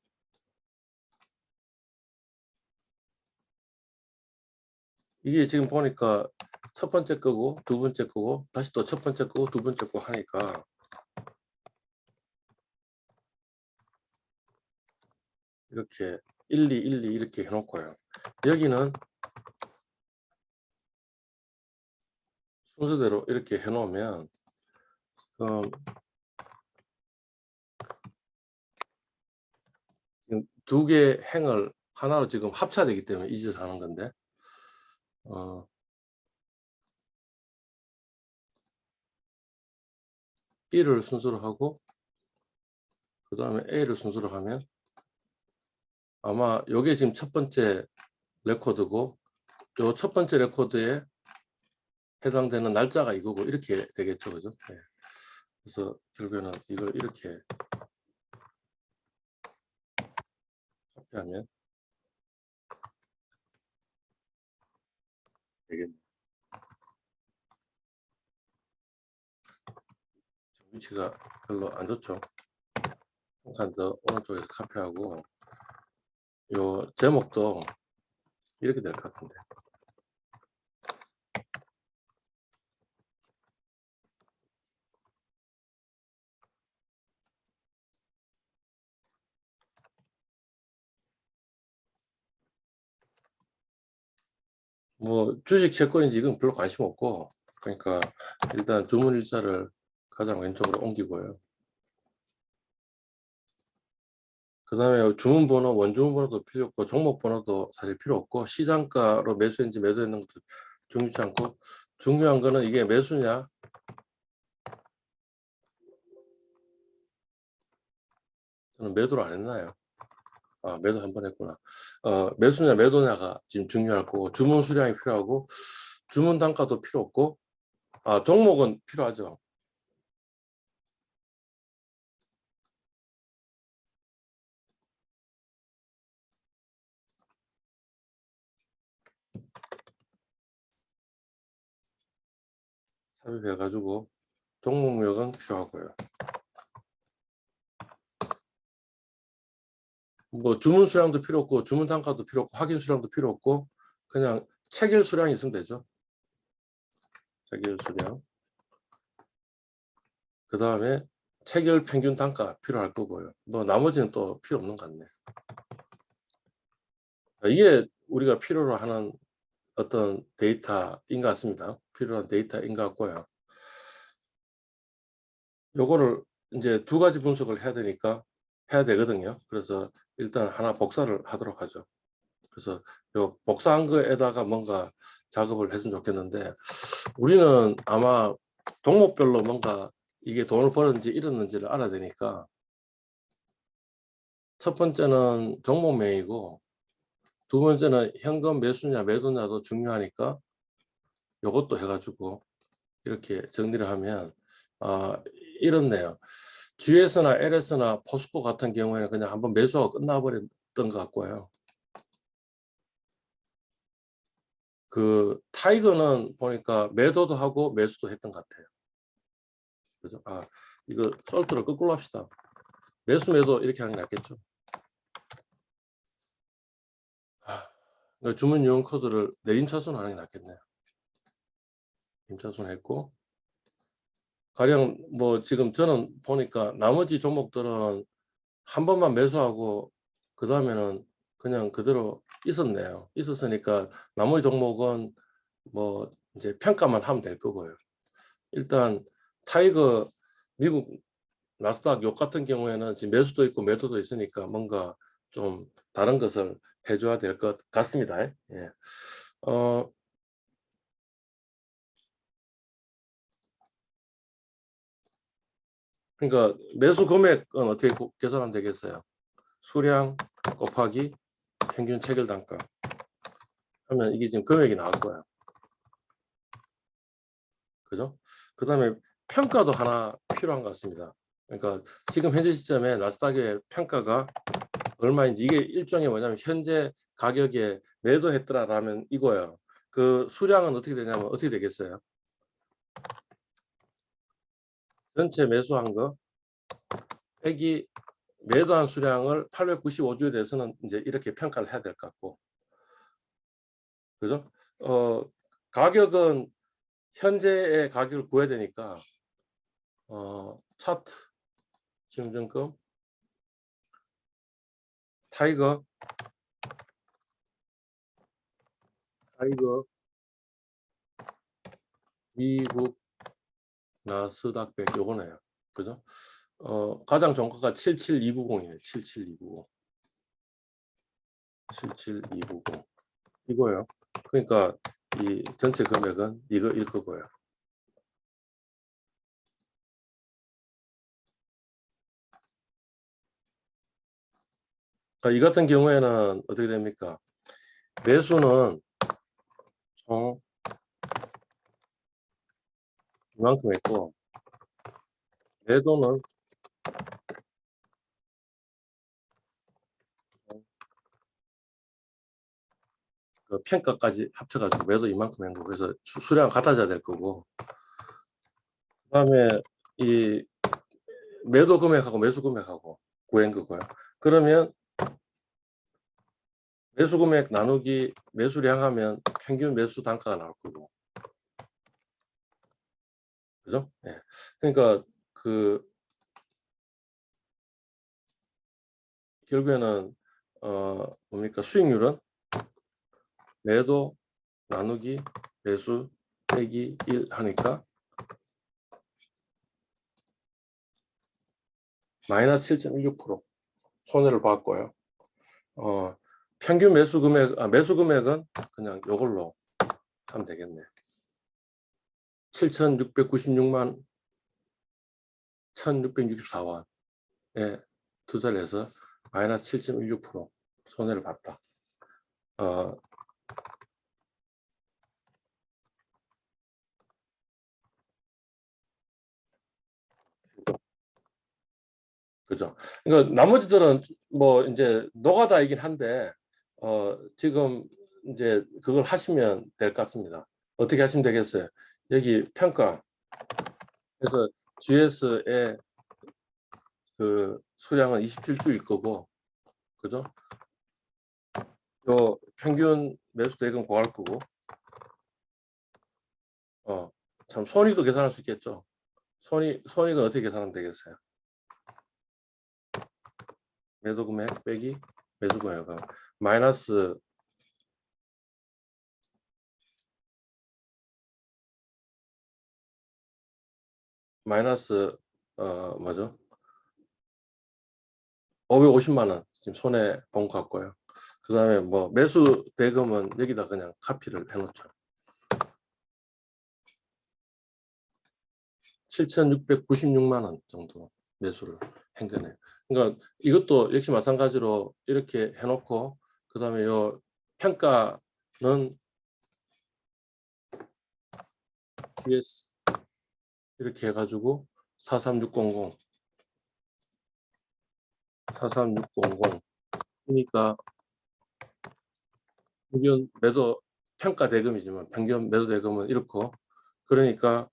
[SPEAKER 1] 이게 지금 보니까 첫 번째 거고 두 번째 거고 다시 또 첫 번째 거고 두 번째 거 하니까 이렇게 1, 2, 1, 2 이렇게 해놓고요. 여기는 순서대로 이렇게 해놓으면 지금 두 개 행을 하나로 지금 합쳐되기 때문에 이 짓을 하는 건데 B를 순서로 하고 그 다음에 A를 순서로 하면 아마 요게 지금 첫 번째 레코드고 요 첫 번째 레코드에 해당되는 날짜가 이거고 이렇게 되겠죠, 그죠? 네. 그래서 결국에는 이걸 이렇게 카피하면 되겠네요. 위치가 별로 안 좋죠. 한 칸 더 오른쪽에서 카피하고 요 제목도 이렇게 될 것 같은데. 뭐 주식 채권인지 이건 별로 관심 없고 그러니까 일단 주문 일자를 가장 왼쪽으로 옮기고요. 그 다음에 주문 번호, 원주문 번호도 필요 없고 종목 번호도 사실 필요 없고 시장가로 매수했는지 매도했는 것도 중요치 않고 중요한 거는 이게 매수냐 저는 매도를 안 했나요? 아, 매도 한 번 했구나. 매수냐 매도냐가 지금 중요할 거고 주문 수량이 필요하고 주문 단가도 필요 없고 종목은 필요하죠. 삽입해가지고 종목명은 필요하고요. 뭐 주문 수량도 필요 없고 주문 단가도 필요 없고 확인 수량도 필요 없고 그냥 체결 수량이 있으면 되죠. 체결 수량. 그 다음에 체결 평균 단가 필요할 거고요. 뭐 나머지는 또 필요 없는 것 같네. 이게 우리가 필요로 하는 어떤 데이터인 것 같습니다. 필요한 데이터인 것 같고요. 요거를 이제 두 가지 분석을 해야 되니까 해야 되거든요. 그래서 일단 하나 복사를 하도록 하죠. 그래서 요 복사한 거에다가 뭔가 작업을 했으면 좋겠는데 우리는 아마 종목별로 뭔가 이게 돈을 벌었는지 잃었는지를 알아야 되니까 첫 번째는 종목명이고 두 번째는 현금 매수냐 매도냐도 중요하니까 요것도 해가지고 이렇게 정리를 하면 이렇네요. GS나 LS나 포스코 같은 경우에는 그냥 한번 매수하고 끝나버렸던 것 같고요. 그 타이거는 보니까 매도도 하고 매수도 했던 것 같아요. 그죠? 아, 이거 솔트를 거꾸로 합시다. 매수 매도 이렇게 하는 게 낫겠죠. 주문 이용 코드를 내림차순 하는 게 낫겠네요. 내림차순 했고, 가령 뭐 지금 저는 보니까 나머지 종목들은 한 번만 매수하고 그 다음에는 그냥 그대로 있었네요. 있었으니까 나머지 종목은 뭐 이제 평가만 하면 될 거고요. 일단 타이거 미국 나스닥 욕 같은 경우에는 지금 매수도 있고 매도도 있으니까 뭔가 좀 다른 것을 해줘야 될 것 같습니다. 예. 그러니까 매수 금액은 어떻게 계산하면 되겠어요? 수량 곱하기 평균 체결 단가 하면 이게 지금 금액이 나올 거예요. 그죠? 그 다음에 평가도 하나 필요한 것 같습니다. 그러니까 지금 현재 시점에 나스닥의 평가가 얼마인지, 이게 일종의 뭐냐면 현재 가격에 매도했더라라면 이거예요. 그 수량은 어떻게 되냐면 어떻게 되겠어요? 전체 매수한 거 빼기 매도한 수량을 895주에 대해서는 이제 이렇게 평가를 해야 될 것 같고, 그죠? 가격은 현재의 가격을 구해야 되니까 차트 지금증권 타이거 미국 나스닥 100 요거네요. 그죠? 가장 종가가 77290이에요. 77290. 77290. 이거예요. 그러니까 이 전체 금액은 이거일 거고요. 이 같은 경우에는 어떻게 됩니까? 매수는 총 이만큼 했고, 매도는 그 평가까지 합쳐가지고 매도 이만큼 한 거고, 그래서 수량 같아져야 될 거고, 그 다음에 이 매도 금액하고 매수 금액하고 구한 거고요. 그러면 매수 금액 나누기 매수량 하면 평균 매수 단가가 나올 거고, 그죠? 예. 그러니까 그 결국에는 뭡니까? 수익률은 매도 나누기 매수 빼기 1 하니까 마이너스 7.16% 손해를 봤고요. 평균 매수 금액, 매수 금액은 그냥 이걸로 하면 되겠네. 7,696만 1,664원에 투자를 해서 마이너스 7.16% 손해를 봤다. 그죠. 그러니까 나머지들은 뭐 이제 노가다이긴 한데 지금 이제 그걸 하시면 될 것 같습니다. 어떻게 하시면 되겠어요? 여기 평가, 그래서 GS의 그 수량은 27주일 거고, 그죠? 요 평균 매수 대금 구할 거고, 참 손익도 계산할 수 있겠죠. 손익은 어떻게 계산하면 되겠어요? 매도 금액 빼기 매수 금액 마이너스 뭐죠? 550만 원 지금 손해 본 것 같고요. 그 다음에 뭐 매수 대금은 여기다 그냥 카피를 해놓죠. 7,696만 원 정도 매수를 한 거네요. 그러니까 이것도 역시 마찬가지로 이렇게 해놓고, 그 다음에 요 평가는 GS 이렇게 해가지고 43600 43600. 그러니까 평균 매도 평가 대금이지만 평균 매도 대금은 이렇고, 그러니까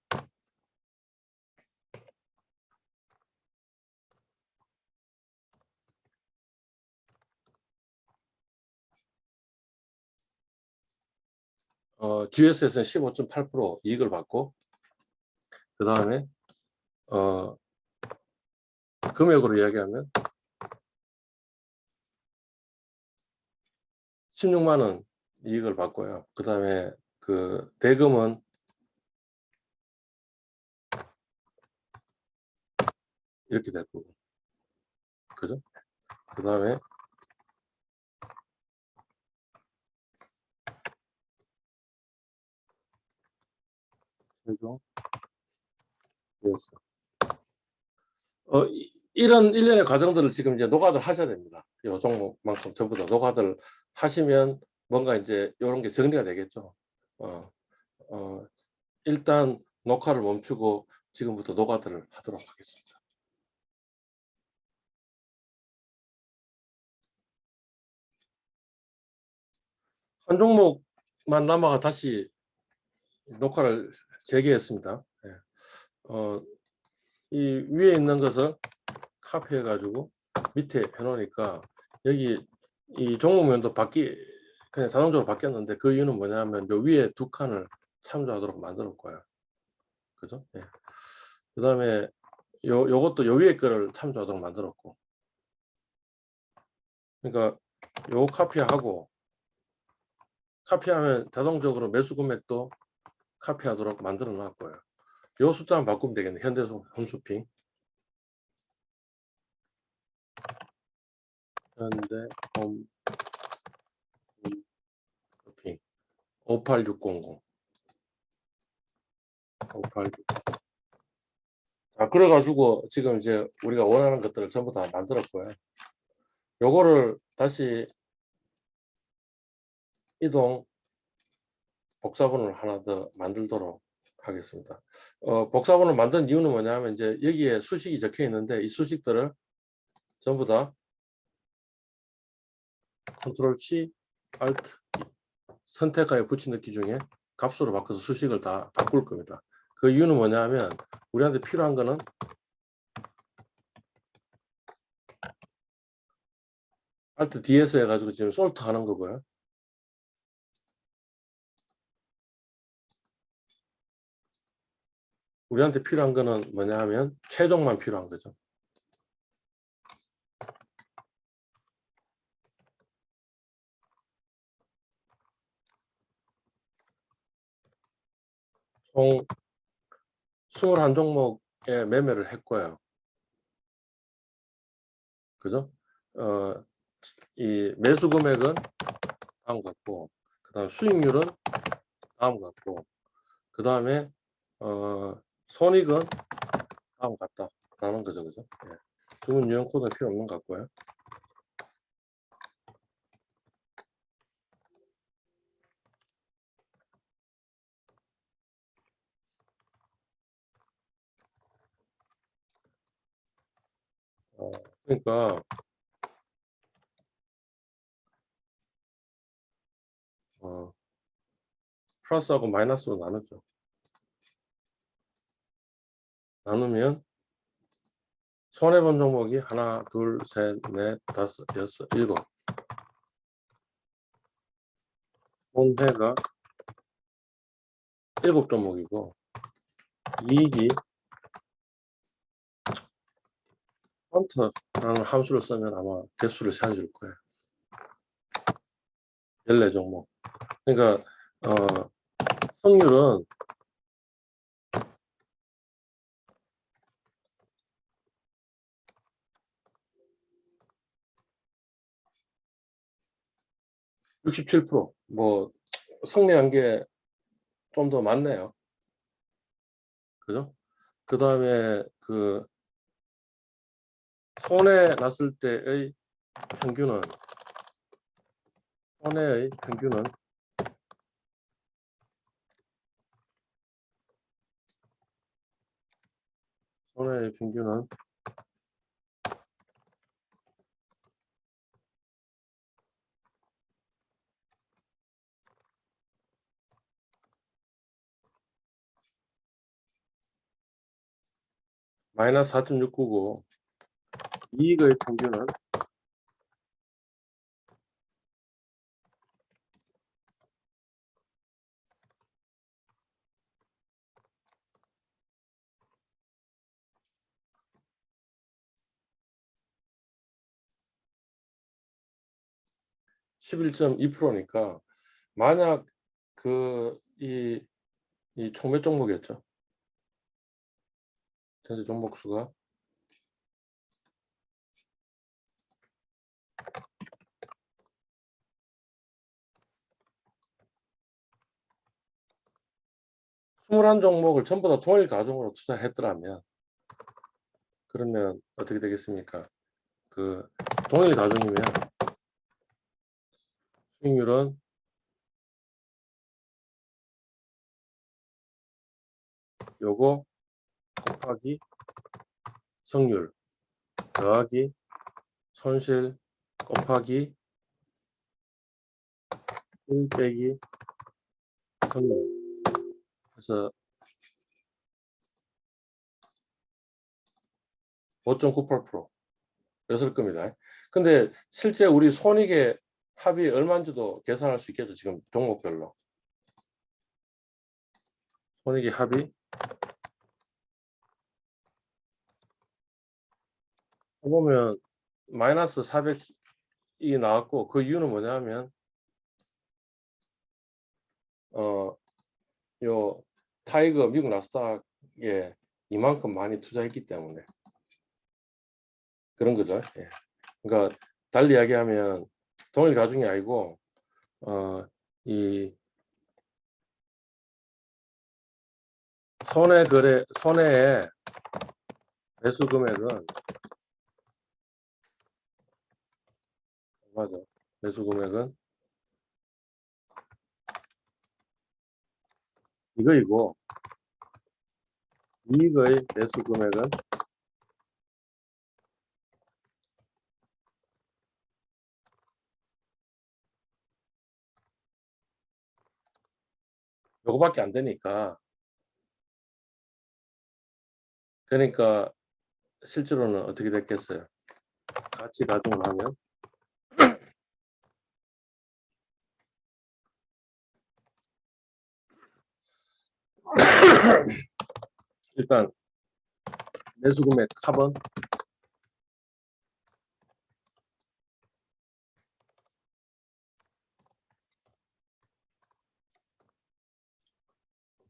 [SPEAKER 1] GS에서는 15.8% 이익을 받고, 그 다음에 금액으로 이야기하면 16만 원 이익을 받고요. 그 다음에 그 대금은 이렇게 될 거고, 그죠? 그 다음에 최종 GS. 이런 일련의 과정들을 지금 이제 노가다를 하셔야 됩니다. 이 종목만큼 전부 다 노가다를 하시면 뭔가 이제 이런 게 정리가 되겠죠. 어, 어, 일단 녹화를 멈추고 지금부터 노가다를 하도록 하겠습니다. 한 종목만 남아가 다시 녹화를 재개했습니다. 예. 이 위에 있는 것을 카피해 가지고 밑에 해놓으니까 여기 이 종목명도 그냥 자동적으로 바뀌었는데, 그 이유는 뭐냐면 요 위에 두 칸을 참조하도록 만들 거예요. 그죠? 예. 그 다음에 요것도 요 위에 거를 참조하도록 만들었고, 그러니까 요 카피하면 자동적으로 매수 금액도 카피하도록 만들어 놨고요. 요 숫자만 바꾸면 되겠네. 현대홈쇼핑. 현대홈쇼핑 58600. 586. 자, 그래가지고 지금 이제 우리가 원하는 것들을 전부 다 만들었고요. 요거를 다시 이동 복사본을 하나 더 만들도록 하겠습니다. 복사본을 만든 이유는 뭐냐면 이제 여기에 수식이 적혀 있는데, 이 수식들을 전부 다 컨트롤 C, Alt 선택하여 붙여넣기 중에 값으로 바꿔서 수식을 다 바꿀 겁니다. 그 이유는 뭐냐면 우리한테 필요한 거는 Alt D에서 해가지고 지금 솔트 하는 거고요. 우리한테 필요한 거는 뭐냐 하면 최종만 필요한 거죠. 총 21종목에 매매를 했고요. 그죠? 이 매수 금액은 다음 같고, 그 다음 수익률은 다음 같고, 그 다음에 손익은 다음 같다라는 거죠. 그죠? 예. 주문 유형 코드는 필요 없는 것 같고요. 그러니까 플러스하고 마이너스로 나누죠. 나누면 손해본 종목이 하나, 둘, 셋, 넷, 다섯, 여섯, 일곱. 손해가 7종목이고 이익이 펀트라는 함수를 쓰면 아마 개수를 찾아줄 거예요. 14종목. 그러니까 성률은 67%. 뭐 승리한 게 좀 더 많네요. 그죠? 그 다음에 그 손해 났을 때의 평균은 손해의 평균은 손해의 평균은 마이너스 4.699 이익의 평균은 11.2%니까 만약 이 총 몇 종목이었죠? 전체 종목 수가 21종목을 전부 다 동일 가종으로 투자했더라면 그러면 어떻게 되겠습니까? 그 동일 가종이면 수익률은 요거 곱하기 성률 더하기 손실 곱하기 1 빼기 성률 그래서 5.98%였을 겁니다. 근데 실제 우리 손익의 합이 얼마인지도 계산할 수 있겠죠. 지금 종목별로 손익의 합이 보면 마이너스 400이 나왔고 그 이유는 뭐냐면 요 타이거 미국 나스닥에 이만큼 많이 투자했기 때문에 그런 거죠. 예. 그러니까 달리 이야기하면 동일 가중이 아니고 이 손해의 매수 금액은 맞아. 매수 금액은 이거이고 이익의 매수 금액은 요거밖에 안 되니까 그러니까 실제로는 어떻게 됐겠어요? 같이 가중을 하면 일단 매수 금액 합은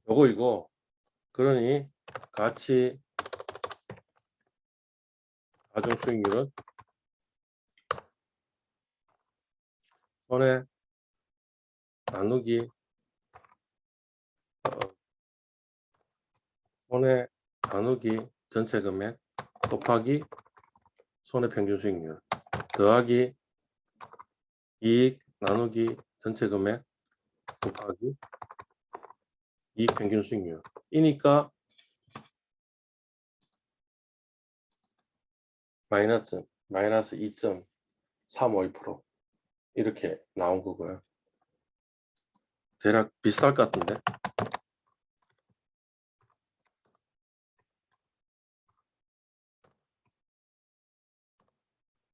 [SPEAKER 1] 요거이고 그러니 같이 가중 수익률은 손해 나누기 손해 나누기 전체 금액 곱하기 손해 평균 수익률 더하기 이익 나누기 전체 금액 곱하기 이익 평균 수익률 이니까 마이너스 2.352% 이렇게 나온 거고요. 대략 비슷할 것 같은데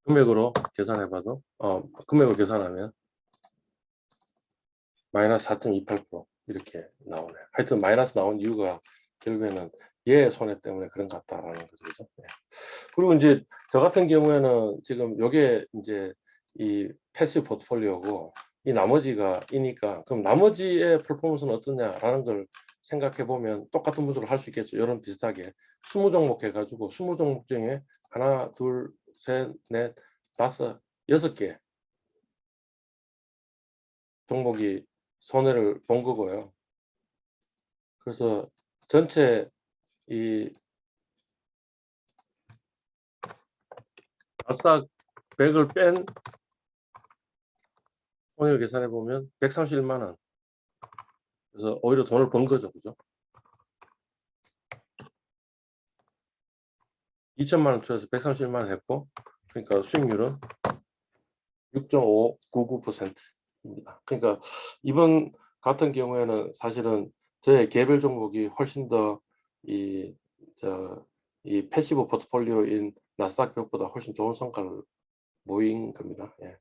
[SPEAKER 1] 금액으로 계산해봐도 금액을 계산하면 마이너스 4.28% 이렇게 나오네요. 하여튼 마이너스 나온 이유가 결국에는 얘 손해 때문에 그런 것 같다라는 거죠. 그죠? 네. 그리고 이제 저 같은 경우에는 지금 요게 이제 이 패시브 포트폴리오고 이 나머지가 이니까 그럼 나머지의 퍼포먼스는 어떠냐라는 걸 생각해 보면 똑같은 분석을 할 수 있겠죠. 이런 비슷하게 20종목 해가지고 20종목 중에 하나, 둘, 셋, 넷, 다섯, 6개 종목이 손해를 본 거고요. 그래서 전체 이 나스닥 100을 뺀 손해를 계산해 보면 131만 원. 그래서 오히려 돈을 번 거죠. 그죠? 2천만 원 투자해서 131만 원 했고 그러니까 수익률은 6.599%입니다. 그러니까 이번 같은 경우에는 사실은 저의 개별 종목이 훨씬 더 이 패시브 포트폴리오인 나스닥 100보다 훨씬 좋은 성과를 모인 겁니다. 예.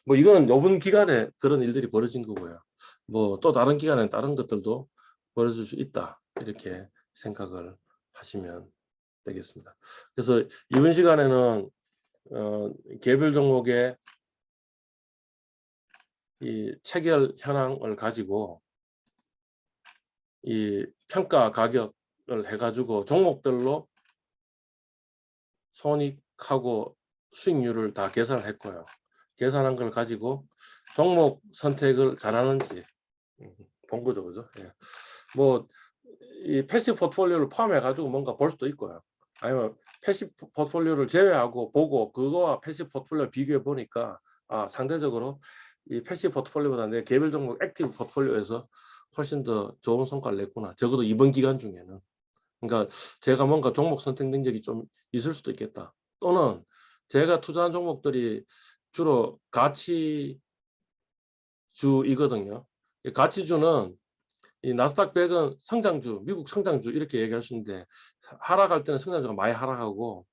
[SPEAKER 1] 뭐 이거는 요번 기간에 그런 일들이 벌어진 거고요. 뭐 또 다른 기간에 다른 것들도 벌어질 수 있다. 이렇게 생각을 하시면 되겠습니다. 그래서 이번 시간에는 개별 종목의 이 체결 현황을 가지고 이 평가 가격을 해가지고 종목별로 손익하고 수익률을 다 계산을 했고요. 계산한 걸 가지고 종목 선택을 잘하는지 본 거죠, 그죠? 예. 뭐 이 패시브 포트폴리오를 포함해 가지고 뭔가 볼 수도 있고요. 아니면 패시브 포트폴리오를 제외하고 보고 그거와 패시브 포트폴리오 비교해 보니까 상대적으로 이 패시브 포트폴리오보다 내 개별 종목 액티브 포트폴리오에서 훨씬 더 좋은 성과를 냈구나. 적어도 이번 기간 중에는. 그러니까 제가 뭔가 종목 선택 능력이 좀 있을 수도 있겠다. 또는 제가 투자한 종목들이 주로 가치주이거든요. 가치주는 이 나스닥 100은 성장주, 미국 성장주 이렇게 얘기할 수 있는데 하락할 때는 성장주가 많이 하락하고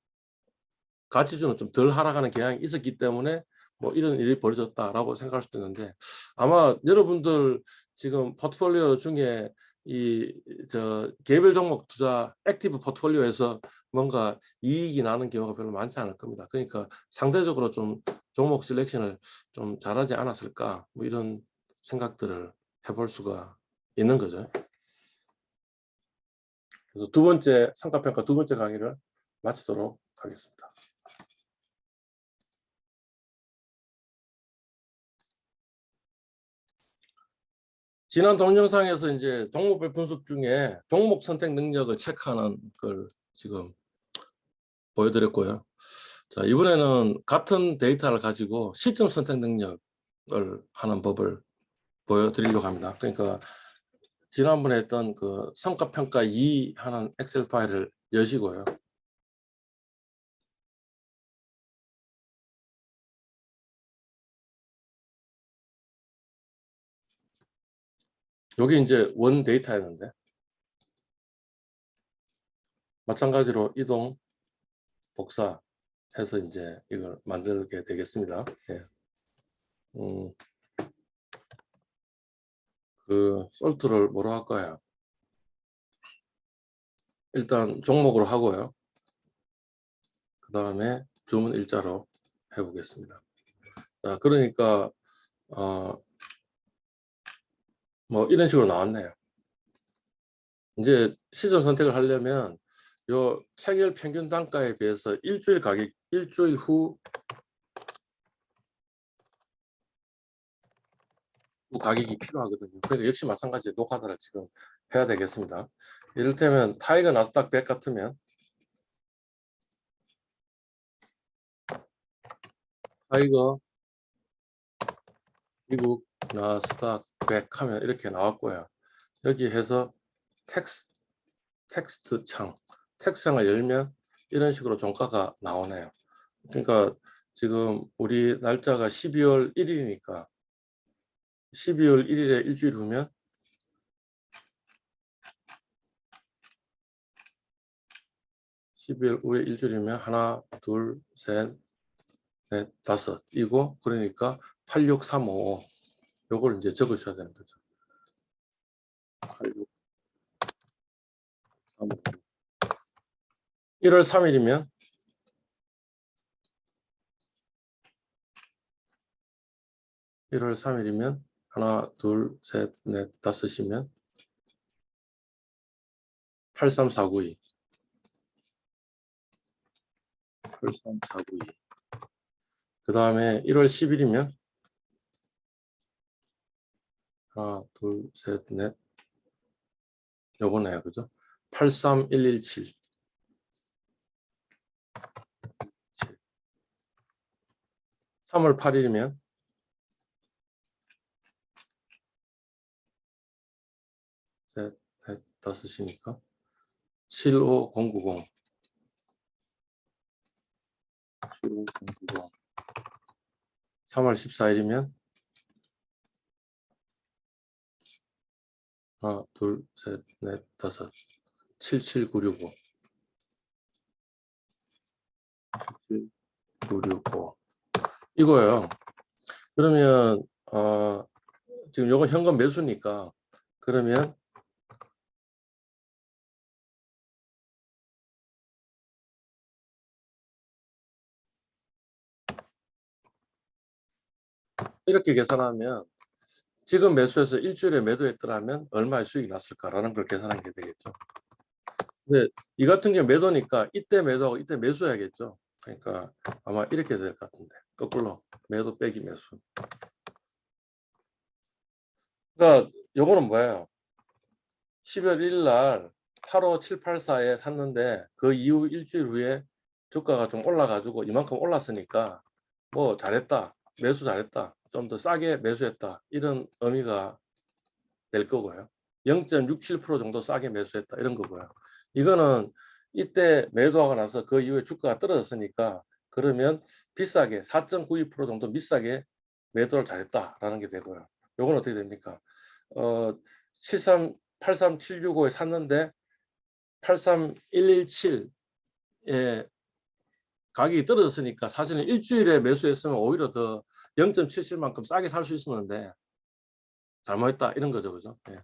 [SPEAKER 1] 가치주는 좀 덜 하락하는 경향이 있었기 때문에 뭐 이런 일이 벌어졌다라고 생각할 수도 있는데 아마 여러분들 지금 포트폴리오 중에 이 개별 종목 투자 액티브 포트폴리오에서 뭔가 이익이 나는 경우가 별로 많지 않을 겁니다. 그러니까 상대적으로 좀 종목 셀렉션을 좀 잘하지 않았을까 뭐 이런 생각들을 해볼 수가 있는 거죠. 그래서 두 번째 성과평가 두 번째 강의를 마치도록 하겠습니다. 지난 동영상에서 이제 종목별 분석 중에 종목 선택 능력을 체크하는 걸 지금 보여드렸고요. 자, 이번에는 같은 데이터를 가지고 시점 선택 능력을 하는 법을 보여드리려고 합니다. 그러니까 지난번에 했던 그 성과평가 2 하는 엑셀 파일을 여시고요. 여기 이제 원 데이터였는데 마찬가지로 이동, 복사해서 이제 이걸 만들게 되겠습니다. 예. 그 솔트를 뭐로 할까요? 일단 종목으로 하고요. 그 다음에 주문 일자로 해보겠습니다. 자, 그러니까 뭐 이런 식으로 나왔네요. 이제 시점 선택을 하려면 요 체결 평균 단가에 비해서 일주일 가격, 일주일 후 가격이 필요하거든요. 그러니까 역시 마찬가지 노가다를 지금 해야 되겠습니다. 이를테면 타이거 나스닥 100 같으면 타이거 미국 나스닥 100 하면 이렇게 나왔고요. 여기 해서 텍스트 창을 열면 이런 식으로 종가가 나오네요. 그러니까 지금 우리 날짜가 12월 1일이니까 12월 1일에 일주일 후면 12월 후에 일주일이면 하나, 둘, 셋, 넷, 다섯 이고 그러니까 86355 요걸 이제 적으셔야 되는 거죠. 86355 1월 3일이면 1월 3일이면 하나, 둘, 셋, 넷, 다섯이면 83492 83492 그 다음에 1월 10일이면 하나, 둘, 셋, 넷 요거네요. 그죠? 83117 3월 8일이면 셋, 넷, 다섯이니까 75090 75090 3월 14일이면 하나, 둘, 셋, 넷, 다섯 77965 965 이거예요. 그러면 지금 요거 현금 매수니까 그러면 이렇게 계산하면 지금 매수해서 일주일에 매도했더라면 얼마의 수익이 났을까라는 걸 계산하게 되겠죠. 근데 이 같은 경우 매도니까 이때 매도하고 이때 매수해야겠죠. 그러니까 아마 이렇게 될 것 같은데 거꾸로 매도 빼기 매수. 그러니까 요거는 뭐예요? 12월 1일 날 85784에 샀는데 그 이후 일주일 후에 주가가 좀 올라가지고 이만큼 올랐으니까 뭐 잘했다. 매수 잘했다. 좀 더 싸게 매수했다. 이런 의미가 될 거고요. 0.67% 정도 싸게 매수했다. 이런 거고요. 이거는 이때 매도하고 나서 그 이후에 주가가 떨어졌으니까 그러면 비싸게 4.92% 정도 비싸게 매도를 잘했다라는 게 되고요. 요건 어떻게 됩니까? 83765에 샀는데 83117에 가격이 떨어졌으니까 사실은 일주일에 매수했으면 오히려 더 0.77만큼 싸게 살 수 있었는데 잘못했다 이런 거죠. 그죠? 예.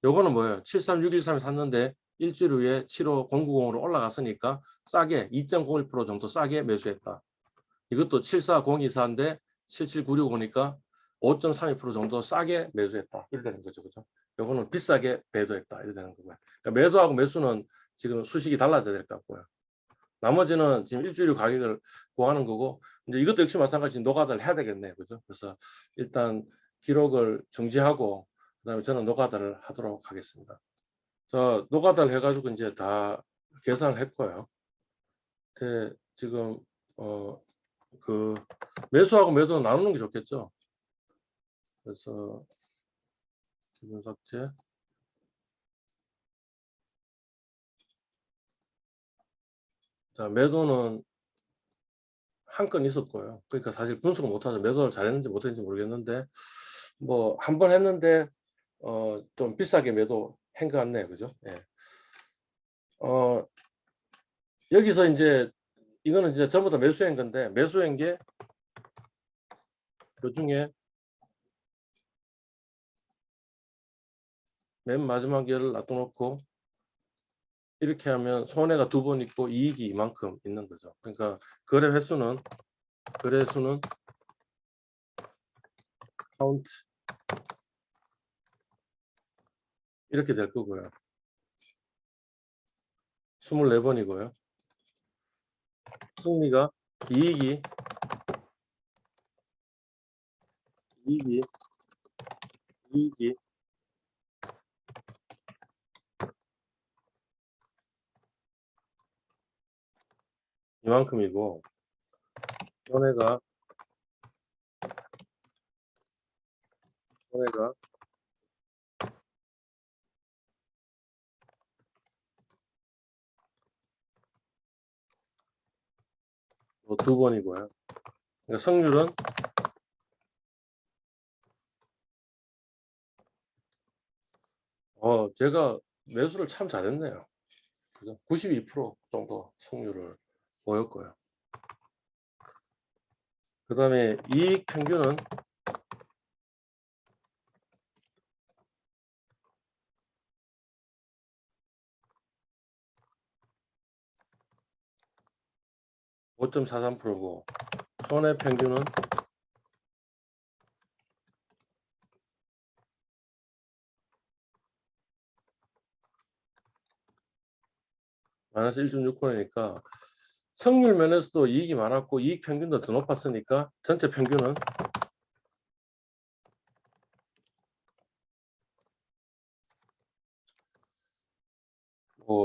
[SPEAKER 1] 요거는 뭐예요? 73613에 샀는데 일주일 후에 75090으로 올라갔으니까 싸게 2.01% 정도 싸게 매수했다. 이것도 74024인데 77965니까 5.32% 정도 싸게 매수했다. 이렇게 되는 거죠. 그죠? 요거는 비싸게 매도했다. 이렇게 되는 거고요. 그러니까 매도하고 매수는 지금 수식이 달라져야 될 것 같고요. 나머지는 지금 일주일 가격을 구하는 거고 이제 이것도 역시 마찬가지 노가다를 해야 되겠네요. 그죠? 그래서 일단 기록을 중지하고 그다음에 저는 노가다를 하도록 하겠습니다. 자, 노가다를 해가지고 이제 다 계산을 했고요. 지금 그 매수하고 매도 나누는 게 좋겠죠. 그래서 기본 삭제. 자, 매도는 한 건 있었고요. 그러니까 사실 분석을 못하죠. 매도를 잘했는지 못했는지 모르겠는데 뭐 한 번 했는데 좀 비싸게 매도한 것 같네요. 그죠? 예. 여기서 이제 이거는 이제 전부 다 매수한 건데 매수한 게 그 중에 맨 마지막 열을 놔둬놓고 이렇게 하면 손해가 2번 있고 이익이 이만큼 있는 거죠. 그러니까 거래 횟수는 카운트 이렇게 될 거고요. 24번이고요. 승리가 이익이 이만큼이고 손해가 2번이고요. 그러니까 성률은 제가 매수를 참 잘했네요. 그죠? 92% 정도 성률을 보였고요. 그 다음에 이익 평균은 5.43%고 손해 평균은 마이너스 1.6%니까 성률 면에서도 이익이 많았고 이익 평균도 더 높았으니까 전체 평균은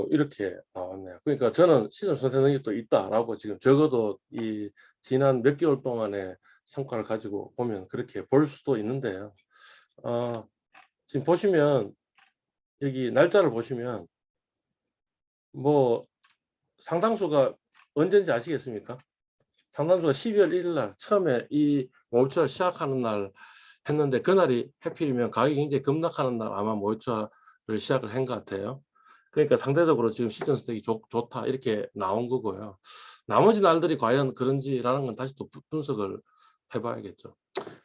[SPEAKER 1] 이렇게 나왔네요. 그러니까 저는 시즌 선택 능력이 또 있다라고 지금 적어도 이 지난 몇 개월 동안의 성과를 가지고 보면 그렇게 볼 수도 있는데요. 지금 보시면 여기 날짜를 보시면 뭐 상당수가 언제인지 아시겠습니까? 상당수가 12월 1일 날 처음에 이 모의투자를 시작하는 날 했는데 그날이 해필이면 가격이 굉장히 급락하는 날 아마 모의투자를 시작을 한 것 같아요. 그러니까 상대적으로 지금 시즌 스택이 좋다 이렇게 나온 거고요. 나머지 날들이 과연 그런지라는 건 다시 또 분석을 해봐야겠죠.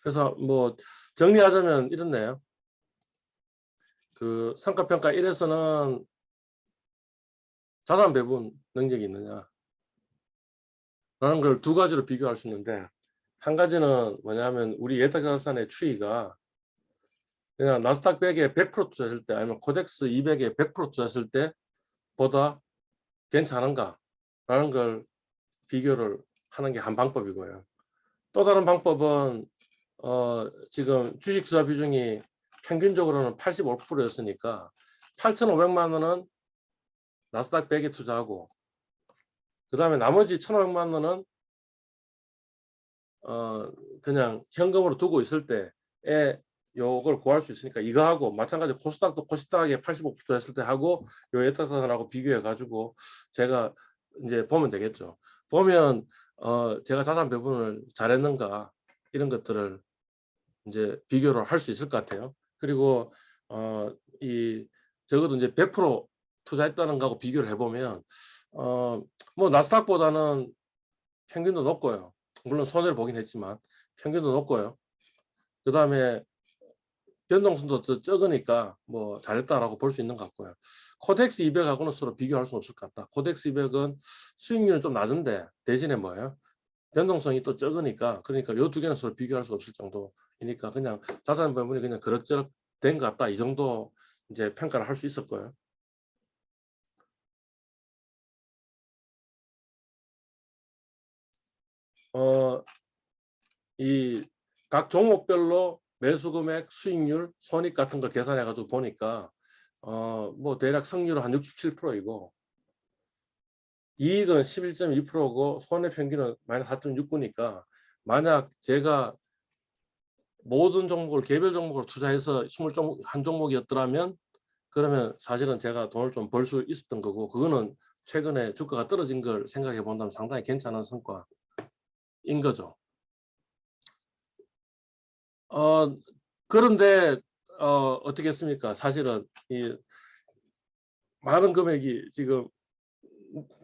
[SPEAKER 1] 그래서 뭐 정리하자면 이렇네요. 그 성과평가 1에서는 자산 배분 능력이 있느냐 라는 걸 두 가지로 비교할 수 있는데, 한 가지는 뭐냐면 우리 예탁자산의 추이가 그냥 나스닥 100에 100% 투자했을 때 아니면 코덱스 200에 100% 투자했을 때보다 괜찮은가 라는 걸 비교를 하는 게 한 방법이고요. 또 다른 방법은 지금 주식 투자 비중이 평균적으로는 85%였으니까 8,500만 원은 나스닥 100에 투자하고, 그 다음에 나머지 1,500만 원은 그냥 현금으로 두고 있을 때에 요걸 구할 수 있으니까 이거 하고, 마찬가지 코스닥도 코스닥에 85% 했을 때 하고 요 예탁자산하고 비교해 가지고 제가 이제 보면 되겠죠. 보면 제가 자산 배분을 잘했는가 이런 것들을 이제 비교를 할 수 있을 것 같아요. 그리고 이 적어도 이제 100% 투자했다는 거하고 비교를 해보면 뭐 나스닥보다는 평균도 높고요. 물론 손해를 보긴 했지만 평균도 높고요. 그 다음에 변동성도 더 적으니까 뭐 잘했다라고 볼 수 있는 것 같고요. 코덱스 200하고는 서로 비교할 수 없을 것 같다. 코덱스 200은 수익률은 좀 낮은데 대신에 뭐예요? 변동성이 또 적으니까, 그러니까 이 두 개는 서로 비교할 수 없을 정도이니까 그냥 자산 배분이 그냥 그럭저럭 된 것 같다 이 정도 이제 평가를 할 수 있을 거예요. 이 각 종목별로 매수 금액, 수익률, 손익 같은 걸 계산해 가지고 보니까 뭐 대략 성률은 한 67%이고 이익은 11.2%고 손해 평균은 마이너스 4.69니까 만약 제가 모든 종목을 개별 종목으로 투자해서 21종목이었더라면 그러면 사실은 제가 돈을 좀 벌 수 있었던 거고, 그거는 최근에 주가가 떨어진 걸 생각해 본다면 상당히 괜찮은 성과인 거죠. 그런데 어떻게 했습니까? 사실은 이 많은 금액이 지금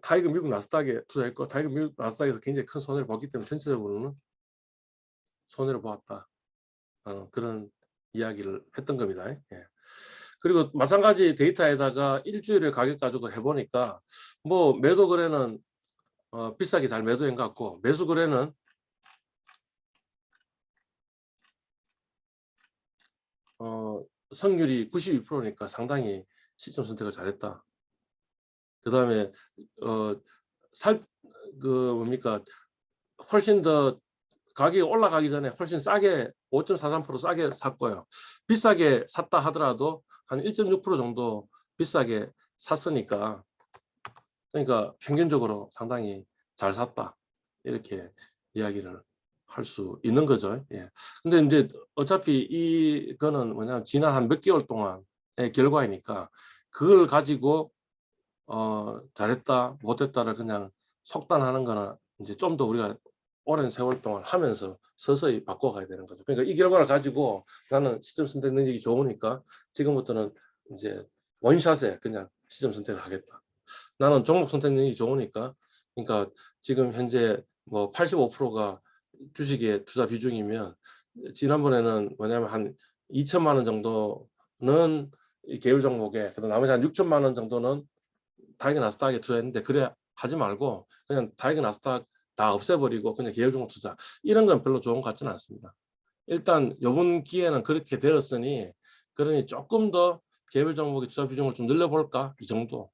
[SPEAKER 1] 타이거 미국 나스닥에 투자했고 타이거 미국 나스닥에서 굉장히 큰 손해를 봤기 때문에 전체적으로는 손해를 보았다. 그런 이야기를 했던 겁니다. 예. 그리고 마찬가지 데이터에다가 일주일의 가격 가지고 해보니까 뭐 매도 거래는 비싸게 잘 매도한 것 같고, 매수 거래는 성률이 92%니까 상당히 시점 선택을 잘했다. 그 다음에 뭡니까, 훨씬 더 가격이 올라가기 전에 훨씬 싸게 5.43% 싸게 샀고요. 비싸게 샀다 하더라도 한 1.6% 정도 비싸게 샀으니까, 그러니까 평균적으로 상당히 잘 샀다 이렇게 이야기를 할 수 있는 거죠. 예. 근데 이제 어차피 이거는 뭐냐면 지난 한 몇 개월 동안의 결과이니까 그걸 가지고 잘했다 못했다를 그냥 속단하는 거는 이제 좀 더 우리가 오랜 세월 동안 하면서 서서히 바꿔가야 되는 거죠. 그러니까 이 결과를 가지고 나는 시점 선택 능력이 좋으니까 지금부터는 이제 원샷에 그냥 시점 선택을 하겠다. 나는 종목 선택 능력이 좋으니까, 그러니까 지금 현재 뭐 85%가 주식의 투자 비중이면 지난번에는 뭐냐면 한 2천만 원 정도는 이 개별 종목에, 그다음 나머지 한 6천만 원 정도는 다이거 나스닥에 투자했는데, 그래 하지 말고 그냥 다이거 나스닥 다 없애버리고 그냥 개별 종목 투자, 이런 건 별로 좋은 것 같지는 않습니다. 일단 이번 기회는 그렇게 되었으니, 그러니 조금 더 개별 종목의 투자 비중을 좀 늘려볼까 이 정도로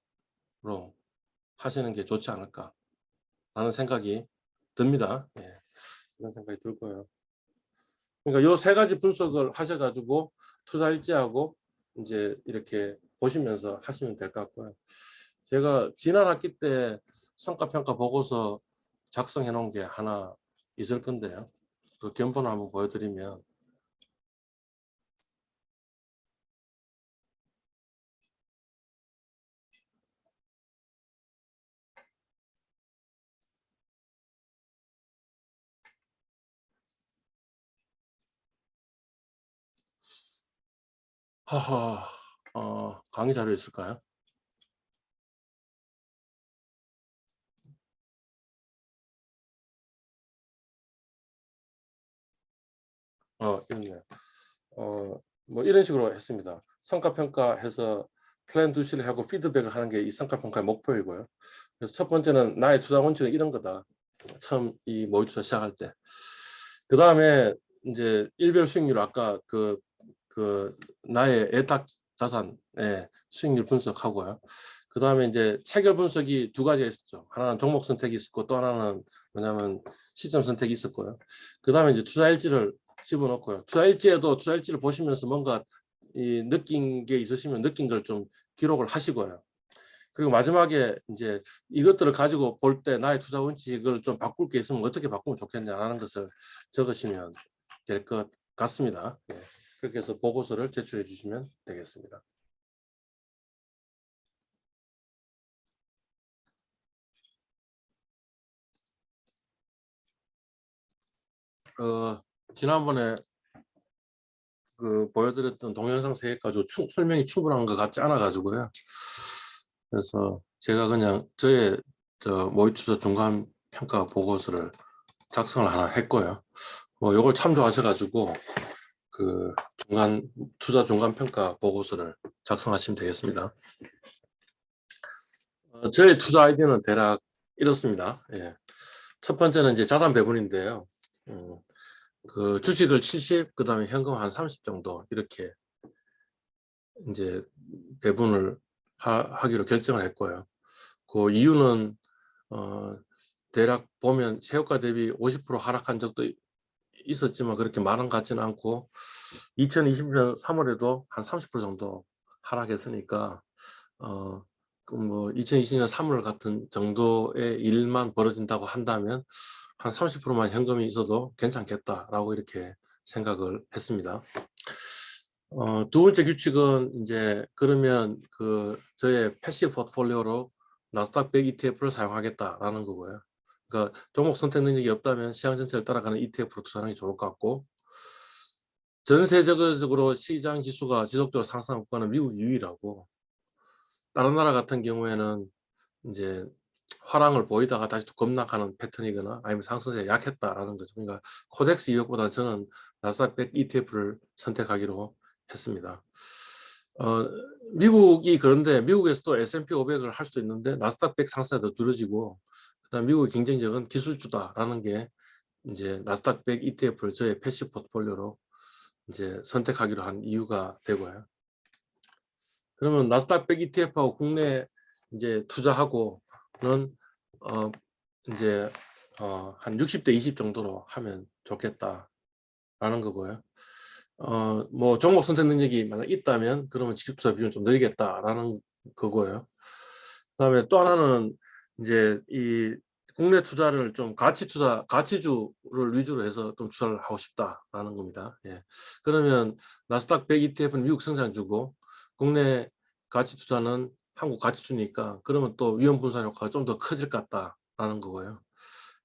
[SPEAKER 1] 하시는 게 좋지 않을까 라는 생각이 듭니다. 예, 그런 생각이 들고요. 그러니까 요 세 가지 분석을 하셔가지고 투자 일지하고 이제 이렇게 보시면서 하시면 될 것 같고요. 제가 지난 학기 때 성과평가 보고서 작성해 놓은 게 하나 있을 건데요. 그 견본을 한번 보여드리면, 하하, 강의 자료 있을까요? 있네요. 뭐 이런 식으로 했습니다. 성과평가해서 플랜 두시를 하고 피드백을 하는 게 이 성과평가의 목표이고요. 그래서 첫 번째는 나의 투자 원칙은 이런 거다. 처음 이 모의 투자 시작할 때. 그 다음에 이제 일별 수익률 아까 그 나의 애탁 자산의 수익률 분석하고요. 그 다음에 이제 체결 분석이 두 가지가 있었죠. 하나는 종목 선택이 있었고 또 하나는 뭐냐면 시점 선택이 있었고요. 그 다음에 이제 투자 일지를 집어넣고요. 투자 일지를 보시면서 뭔가 이 느낀 게 있으시면 느낀 걸 좀 기록을 하시고요. 그리고 마지막에 이제 이것들을 가지고 볼 때 나의 투자 원칙을 좀 바꿀 게 있으면 어떻게 바꾸면 좋겠냐라는 것을 적으시면 될 것 같습니다. 네. 그렇게 해서 보고서를 제출해 주시면 되겠습니다. 지난번에 보여드렸던 동영상 3개 가지고 설명이 충분한 것 같지 않아 가지고요. 그래서 제가 그냥 저의 모의투자 중간 평가 보고서를 작성을 하나 했고요. 요걸 참조하셔가지고 그 투자 중간 평가 보고서를 작성하시면 되겠습니다. 저의 투자 아이디어는 대략 이렇습니다. 예. 첫 번째는 이제 자산 배분인데요. 그 주식을 70, 그 다음에 현금 한 30 정도 이렇게 이제 배분을 하기로 결정을 했고요. 그 이유는 대략 보면 최고가 대비 50% 하락한 적도 있었지만 그렇게 많은 것 같지는 않고 2020년 3월에도 한 30% 정도 하락했으니까 뭐 2020년 3월 같은 정도의 일만 벌어진다고 한다면 한 30%만 현금이 있어도 괜찮겠다라고 이렇게 생각을 했습니다. 두 번째 규칙은 이제 그러면 저의 패시브 포트폴리오로 나스닥 100 ETF를 사용하겠다라는 거고요. 그러니까 종목 선택 능력이 없다면 시장 전체를 따라가는 ETF로 투자하는 게 좋을 것 같고 전 세계적으로 시장 지수가 지속적으로 상승한 국가는 미국이 유일하고 다른 나라 같은 경우에는 이제 화랑을 보이다가 다시 또 급락하는 패턴이거나 아니면 상승세가 약했다라는 거죠. 그러니까 코덱스 200보다는 저는 나스닥 100 ETF를 선택하기로 했습니다. 미국이 그런데 미국에서도 S&P 500을 할 수도 있는데 나스닥 100 상승이 더 두려지고 그다음 미국의 경쟁력은 기술주다라는 게 이제 나스닥 100 ETF를 저의 패시브 포트폴리오로 이제 선택하기로 한 이유가 되고요. 그러면 나스닥 100 ETF하고 국내 이제 투자하고는 이제 한 60대 20 정도로 하면 좋겠다라는 거고요. 뭐 종목 선택 능력이 만약 있다면 그러면 직접 투자 비중을 좀 늘리겠다라는 거고요. 그다음에 또 하나는 이제 이 국내 투자를 좀 가치주를 위주로 해서 좀 투자를 하고 싶다라는 겁니다. 예. 그러면 나스닥 100 ETF는 미국 생산주고 국내 가치 투자는 한국 가치주니까 그러면 또 위험 분산 효과가 좀 더 커질 것 같다라는 거고요.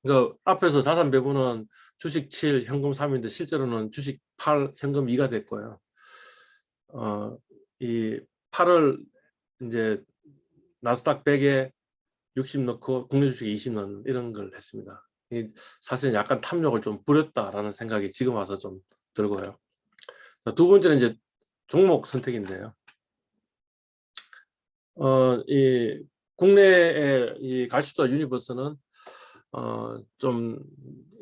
[SPEAKER 1] 그러니까 앞에서 자산 배분은 주식 7, 현금 3인데 실제로는 주식 8, 현금 2가 됐고요. 이 8을 이제 나스닥 100에 60 넣고 국내 주식 20 넣는 이런 걸 했습니다. 사실 약간 탐욕을 좀 부렸다라는 생각이 지금 와서 좀 들고요. 두 번째는 이제 종목 선택인데요. 이 국내의 이 가시투자 유니버스는 좀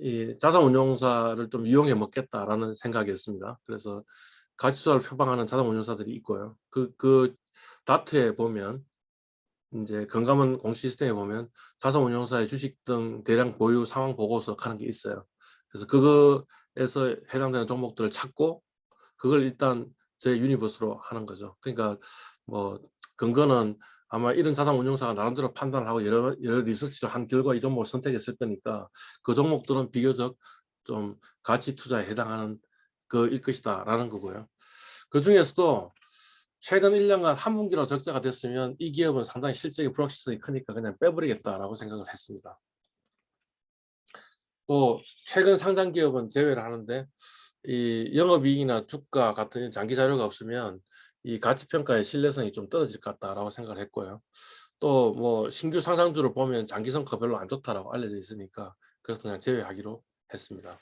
[SPEAKER 1] 이 자산운용사를 좀 이용해 먹겠다라는 생각이었습니다. 그래서 가치투자를 표방하는 자산운용사들이 있고요. 그 다트에 보면 이제 건강한 공시 시스템에 보면 자산운용사의 주식 등 대량 보유 상황 보고서 하는 게 있어요. 그래서 그거에서 해당되는 종목들을 찾고 그걸 일단 제 유니버스로 하는 거죠. 그러니까 뭐 근거는 아마 이런 자산운용사가 나름대로 판단을 하고 여러 리서치를 한 결과 이 종목을 선택했을 거니까 그 종목들은 비교적 좀 가치 투자에 해당하는 거일 것이다라는 거고요. 그 중에서도 최근 1년간 한 분기로 적자가 됐으면 이 기업은 상당히 실적의 불확실성이 크니까 그냥 빼버리겠다라고 생각을 했습니다. 또 최근 상장 기업은 제외를 하는데 이 영업이익이나 주가 같은 장기 자료가 없으면 이 가치평가의 신뢰성이 좀 떨어질 것 같다라고 생각을 했고요. 또 뭐 신규 상장주를 보면 장기 성과 별로 안 좋다라고 알려져 있으니까 그래서 그냥 제외하기로 했습니다.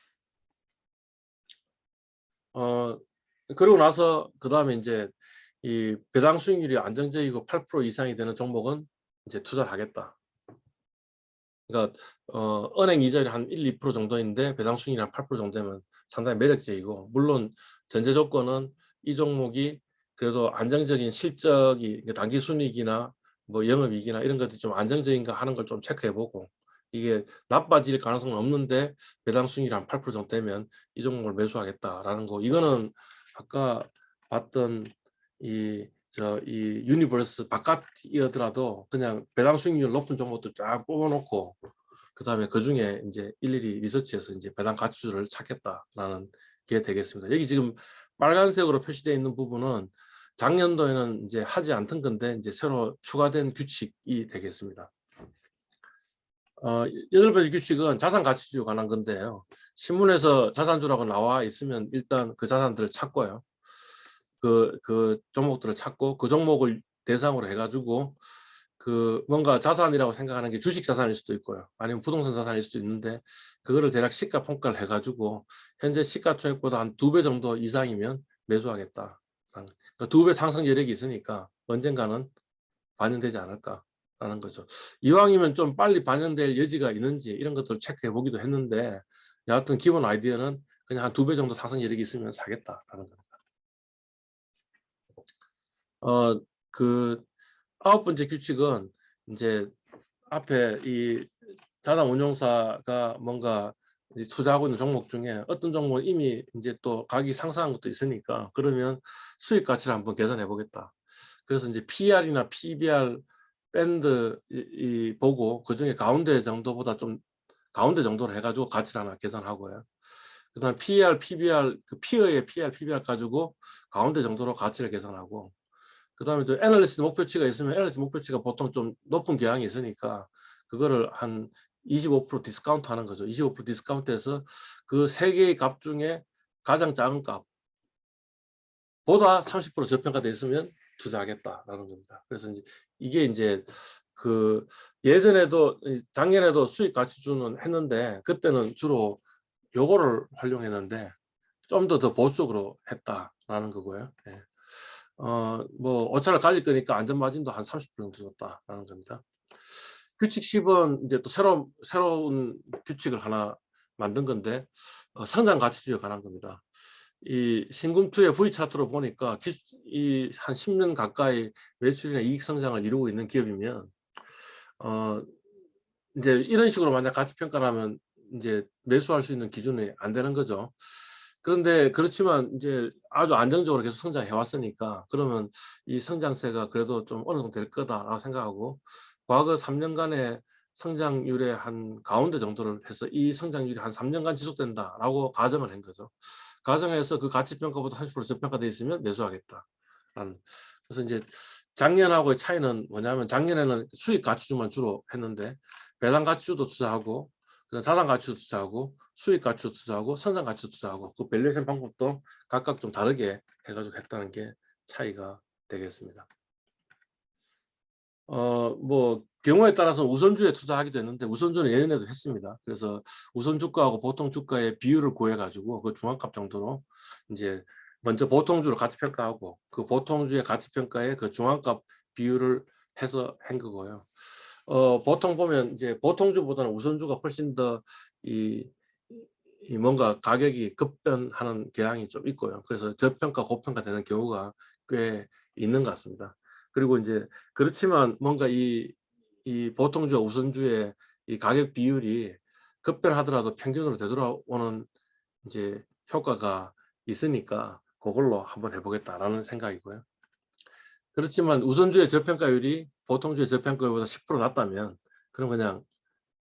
[SPEAKER 1] 그러고 나서 그다음에 이제 이 배당 수익률이 안정적이고 8% 이상이 되는 종목은 이제 투자를 하겠다. 그러니까 은행 이자율이 한 1~2% 정도인데 배당 수익률이 한 8% 정도 되면 상당히 매력적이고, 물론 전제 조건은 이 종목이 그래도 안정적인 실적이, 단기 순이익이나 뭐 영업이익이나 이런 것들이 좀 안정적인가 하는 걸 좀 체크해보고, 이게 나빠질 가능성은 없는데 배당 수익률이 한 8% 정도 되면 이 종목을 매수하겠다라는 거. 이거는 아까 봤던 이 유니버스 바깥이더라도 그냥 배당 수익률 높은 종목들 쫙 뽑아놓고 그다음에 그 중에 이제 일일이 리서치해서 이제 배당 가치주를 찾겠다라는 게 되겠습니다. 여기 지금 빨간색으로 표시되어 있는 부분은 작년도에는 이제 하지 않던 건데 이제 새로 추가된 규칙이 되겠습니다. 8번째 규칙은 자산 가치주 관한 건데요. 신문에서 자산주라고 나와 있으면 일단 그 자산들을 찾고요. 그 종목들을 찾고 그 종목을 대상으로 해가지고 그 뭔가 자산이라고 생각하는 게 주식 자산일 수도 있고요. 아니면 부동산 자산일 수도 있는데 그거를 대략 시가 평가를 해가지고 현재 시가총액보다 한 2배 정도 이상이면 매수하겠다. 그러니까 2배 상승 여력이 있으니까 언젠가는 반영되지 않을까라는 거죠. 이왕이면 좀 빨리 반영될 여지가 있는지 이런 것들을 체크해 보기도 했는데, 여하튼 기본 아이디어는 그냥 한 2배 정도 상승 여력이 있으면 사겠다라는 겁니다. 그 9번째 규칙은 이제 앞에 이 자산운용사가 뭔가 투자하고 있는 종목 중에 어떤 종목은 이미 이제 또 가격이 상승한 것도 있으니까 그러면 수익 가치를 한번 계산해 보겠다. 그래서 이제 PR이나 PBR 밴드 보고 그 중에 가운데 정도보다 좀 가운데 정도로 해가지고 가치를 하나 계산하고요. 그다음 PER, PBR 그 피어의 PER, PBR 가지고 가운데 정도로 가치를 계산하고, 그다음에 또 애널리스트 목표치가 있으면 애널리스트 목표치가 보통 좀 높은 경향이 있으니까 그거를 한 25% 디스카운트 하는 거죠. 25% 디스카운트해서 그 세 개의 값 중에 가장 작은 값보다 30% 저평가돼 있으면 투자하겠다라는 겁니다. 그래서 이게 이제 그 예전에도 작년에도 수익 가치주는 했는데 그때는 주로 요거를 활용했는데 좀 더 보수적으로 했다라는 거고요. 예. 뭐 오차를 가질 거니까 안전마진도 한 30% 정도 줬다라는 겁니다. 규칙 10은 이제 또 새로운 규칙을 하나 만든 건데 성장 가치주에 관한 겁니다. 이 신금투의 V 차트로 보니까 이 한 10년 가까이 매출이나 이익 성장을 이루고 있는 기업이면 이제 이런 식으로 만약 가치 평가를 하면 이제 매수할 수 있는 기준이 안 되는 거죠. 그런데 그렇지만 이제 아주 안정적으로 계속 성장해 왔으니까 그러면 이 성장세가 그래도 좀 어느 정도 될 거다라고 생각하고, 과거 3년간의 성장률의 한 가운데 정도를 해서 이 성장률이 한 3년간 지속된다라고 가정을 한 거죠. 가정해서 그 가치평가보다 30% 저평가돼 있으면 매수하겠다. 그래서 이제 작년하고의 차이는 뭐냐면 작년에는 수익 가치주만 주로 했는데 배당 가치주도 투자하고 자산 가치도 투자하고 수익 가치도 투자하고 성장 가치도 투자하고 그 밸류에이션 방법도 각각 좀 다르게 해가지고 했다는 게 차이가 되겠습니다. 뭐 경우에 따라서 우선주에 투자하기도 했는데 우선주는 예전에도 했습니다. 그래서 우선주가하고 보통주가의 비율을 구해가지고 그 중앙값 정도로 이제 먼저 보통주를 가치평가하고 그 보통주의 가치평가에 그 중앙값 비율을 해서 한 거고요. 보통 보면 이제 보통주보다는 우선주가 훨씬 더 이 뭔가 가격이 급변하는 경향이 좀 있고요. 그래서 저평가, 고평가 되는 경우가 꽤 있는 것 같습니다. 그리고 이제 그렇지만 뭔가 이 보통주와 우선주의 이 가격 비율이 급변하더라도 평균으로 되돌아오는 이제 효과가 있으니까 그걸로 한번 해보겠다라는 생각이고요. 그렇지만 우선주의 저평가율이 보통주의 저평가율보다 10% 낮다면 그럼 그냥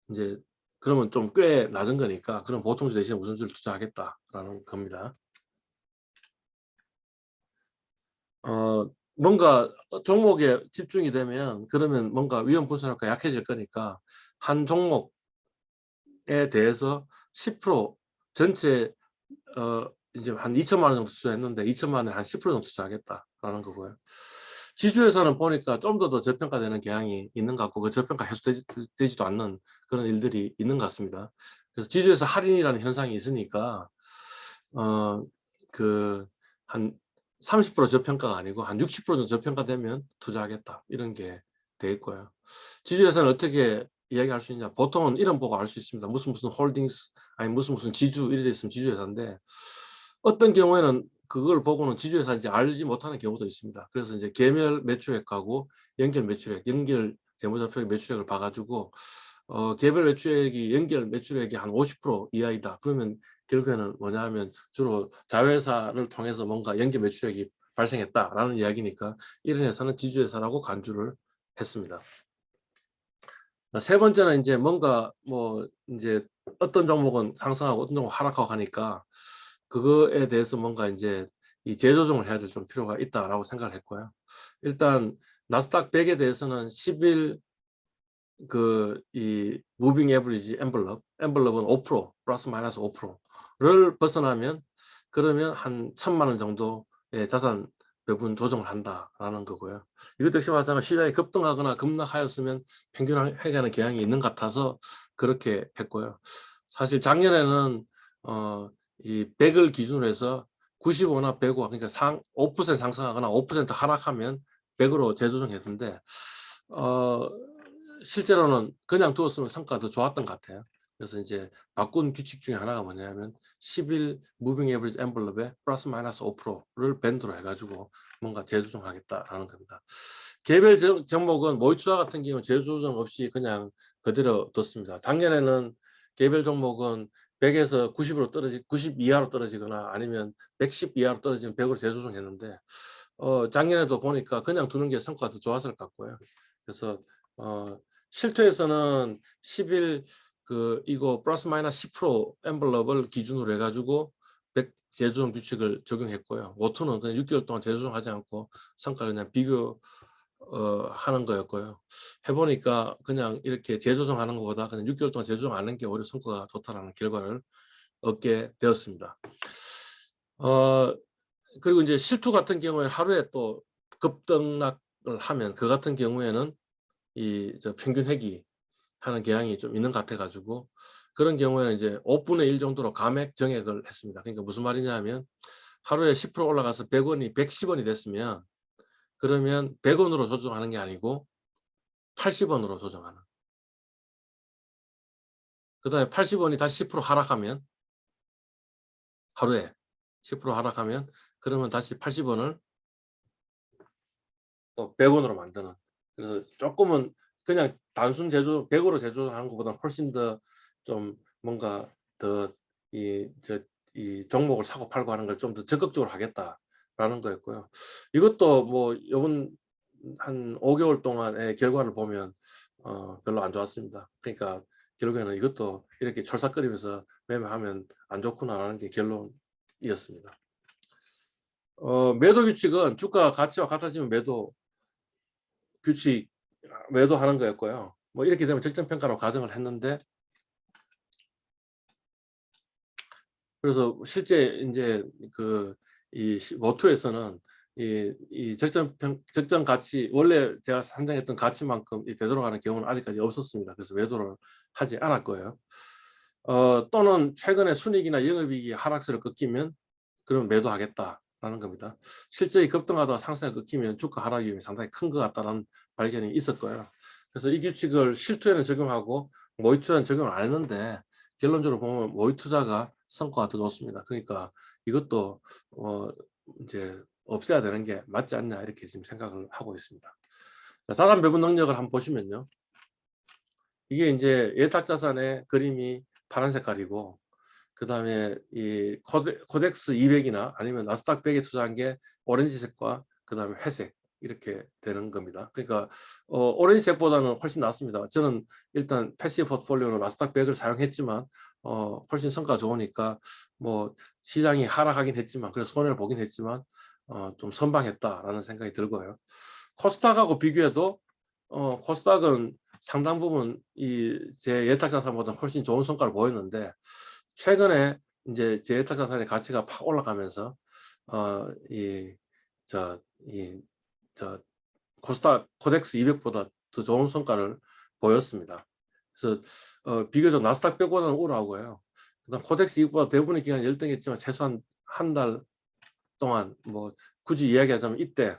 [SPEAKER 1] 이제 그러면 좀 꽤 낮은 거니까 그럼 보통주 대신 우선주를 투자하겠다라는 겁니다. 뭔가 종목에 집중이 되면 그러면 뭔가 위험 분산 효과가 약해질 거니까 한 종목에 대해서 10% 전체 이제 한 2천만 원 정도 투자했는데 2천만 원에 한 10% 정도 투자하겠다라는 거고요. 지수에서는 보니까 좀 더 저평가되는 경향이 있는 것 같고 그 저평가 해소되지도 않는 그런 일들이 있는 것 같습니다. 그래서 지수에서 할인이라는 현상이 있으니까 그 한 30% 저평가가 아니고 한 60% 정도 저평가되면 투자하겠다 이런 게 돼 있고요. 지주회사는 어떻게 이야기할 수 있냐? 보통은 이름 보고 알 수 있습니다. 무슨 홀딩스 아니 무슨 지주 이래 돼 있으면 지주회사인데 어떤 경우에는 그걸 보고는 지주회사인지 알지 못하는 경우도 있습니다. 그래서 이제 개별 매출액하고 연결 매출액, 연결 재무제표 매출액을 봐가지고 개별 매출액이 연결 매출액이 한 50% 이하이다. 그러면 결국에는 뭐냐 하면 주로 자회사를 통해서 뭔가 연결 매출액이 발생했다라는 이야기니까 이런 회사는 지주회사라고 간주를 했습니다. 세 번째는 이제 뭔가 뭐 이제 어떤 종목은 상승하고 어떤 종목은 하락하고 하니까 그거에 대해서 뭔가 이제 이 재조정을 해야 될 좀 필요가 있다라고 생각을 했고요. 일단 나스닥 100에 대해서는 10일 이 무빙 에버리지 엔블럽은 5% 플러스 마이너스 5%를 벗어나면 그러면 한 1,000만 원 정도의 자산 배분 조정을 한다라는 거고요. 이것도 역시 마찬가지로 시장이 급등하거나 급락하였으면 평균 회귀하는 경향이 있는 것 같아서 그렇게 했고요. 사실 작년에는 이 100을 기준으로 해서 95나 105 그러니까 5% 상승하거나 5% 하락하면 100으로 재조정했는데 실제로는 그냥 두었으면 성과가 더 좋았던 것 같아요. 그래서 이제 바꾼 규칙 중에 하나가 뭐냐면 10일 무빙 에버리지 엔블럽에 플러스 마이너스 5%를 밴드로 해가지고 뭔가 재조정하겠다라는 겁니다. 개별 종목은 모의 투자 같은 경우는 재조정 없이 그냥 그대로 뒀습니다. 작년에는 개별 종목은 100에서 90으로 90 이하로 떨어지거나 아니면 110 이하로 떨어지면 100으로 재조정했는데 작년에도 보니까 그냥 두는 게 성과가 더 좋았을 것 같고요. 그래서 실투에서는 10일 이거 플러스 마이너스 10% 엔블럽을 기준으로 해가지고 100 재조정 규칙을 적용했고요. 오투는 그냥 6개월 동안 재조정하지 않고 성과를 그냥 비교 하는 거였고요. 해보니까 그냥 이렇게 재조정하는 것보다 그냥 6개월 동안 재조정 안 하는 게 오히려 성과가 좋다라는 결과를 얻게 되었습니다. 그리고 이제 실투 같은 경우에 하루에 또 급등락을 하면 그 같은 경우에는 평균 회귀 하는 경향이 좀 있는 것 같아가지고 그런 경우에는 이제 5분의 1 정도로 감액 정액을 했습니다. 그러니까 무슨 말이냐 하면 하루에 10% 올라가서 100원이 110원이 됐으면 그러면 100원으로 조정하는 게 아니고 80원으로 조정하는. 그 다음에 80원이 다시 10% 하락하면 하루에 10% 하락하면 그러면 다시 80원을 또 100원으로 만드는. 그래서 조금은 그냥 단순 제조 100으로 제조하는 것보다 훨씬 더 좀 뭔가 더 이 종목을 사고 팔고 하는 걸 좀 더 적극적으로 하겠다라는 거였고요. 이것도 뭐 이번 한 5개월 동안의 결과를 보면 별로 안 좋았습니다. 그러니까 결국에는 이것도 이렇게 철삭거리면서 매매하면 안 좋구나라는 게 결론이었습니다. 매도 규칙은 주가 가치와 같아지면 규칙 매도하는 거였고요. 뭐 이렇게 되면 적정평가로 가정을 했는데 그래서 실제 이제 이 모투에서는 이 적정 가치 원래 제가 산정했던 가치만큼 되돌아가는 경우는 아직까지 없었습니다. 그래서 매도를 하지 않았고요. 또는 최근에 순이익이나 영업이익이 하락세를 꺾이면 그럼 매도하겠다라는 겁니다. 실제 급등하다가 상승이 꺾이면 주가 하락 위험이 상당히 큰 것 같다는 발견이 있었고요. 그래서 이 규칙을 실투에는 적용하고 모의 투자는 적용을 안 했는데 결론적으로 보면 모의 투자가 성과가 더 좋습니다. 그러니까 이것도 이제 없애야 되는 게 맞지 않냐 이렇게 지금 생각을 하고 있습니다. 자, 자산 배분 능력을 한번 보시면요. 이게 이제 예탁자산의 그림이 파란 색깔이고 그 다음에 이 코덱스 200이나 아니면 나스닥 100에 투자한 게 오렌지색과 그 다음에 회색 이렇게 되는 겁니다. 그러니까 오렌지색보다는 훨씬 낫습니다. 저는 일단 패시브 포트폴리오로 나스닥 100을 사용했지만 훨씬 성과가 좋으니까 뭐 시장이 하락하긴 했지만 그래서 손해를 보긴 했지만 좀 선방했다라는 생각이 들고요. 코스닥하고 비교해도 코스닥은 상당 부분 제 예탁자산보다 훨씬 좋은 성과를 보였는데 최근에 이제 제 예탁자산의 가치가 팍 올라가면서 코스닥 코덱스 200보다 더 좋은 성과를 보였습니다. 그래서 비교적 나스닥 100보다는 우월하고요. 그다음 코덱스 200보다 대부분의 기간 열등했지만 최소한 한 달 동안 뭐 굳이 이야기하자면 이때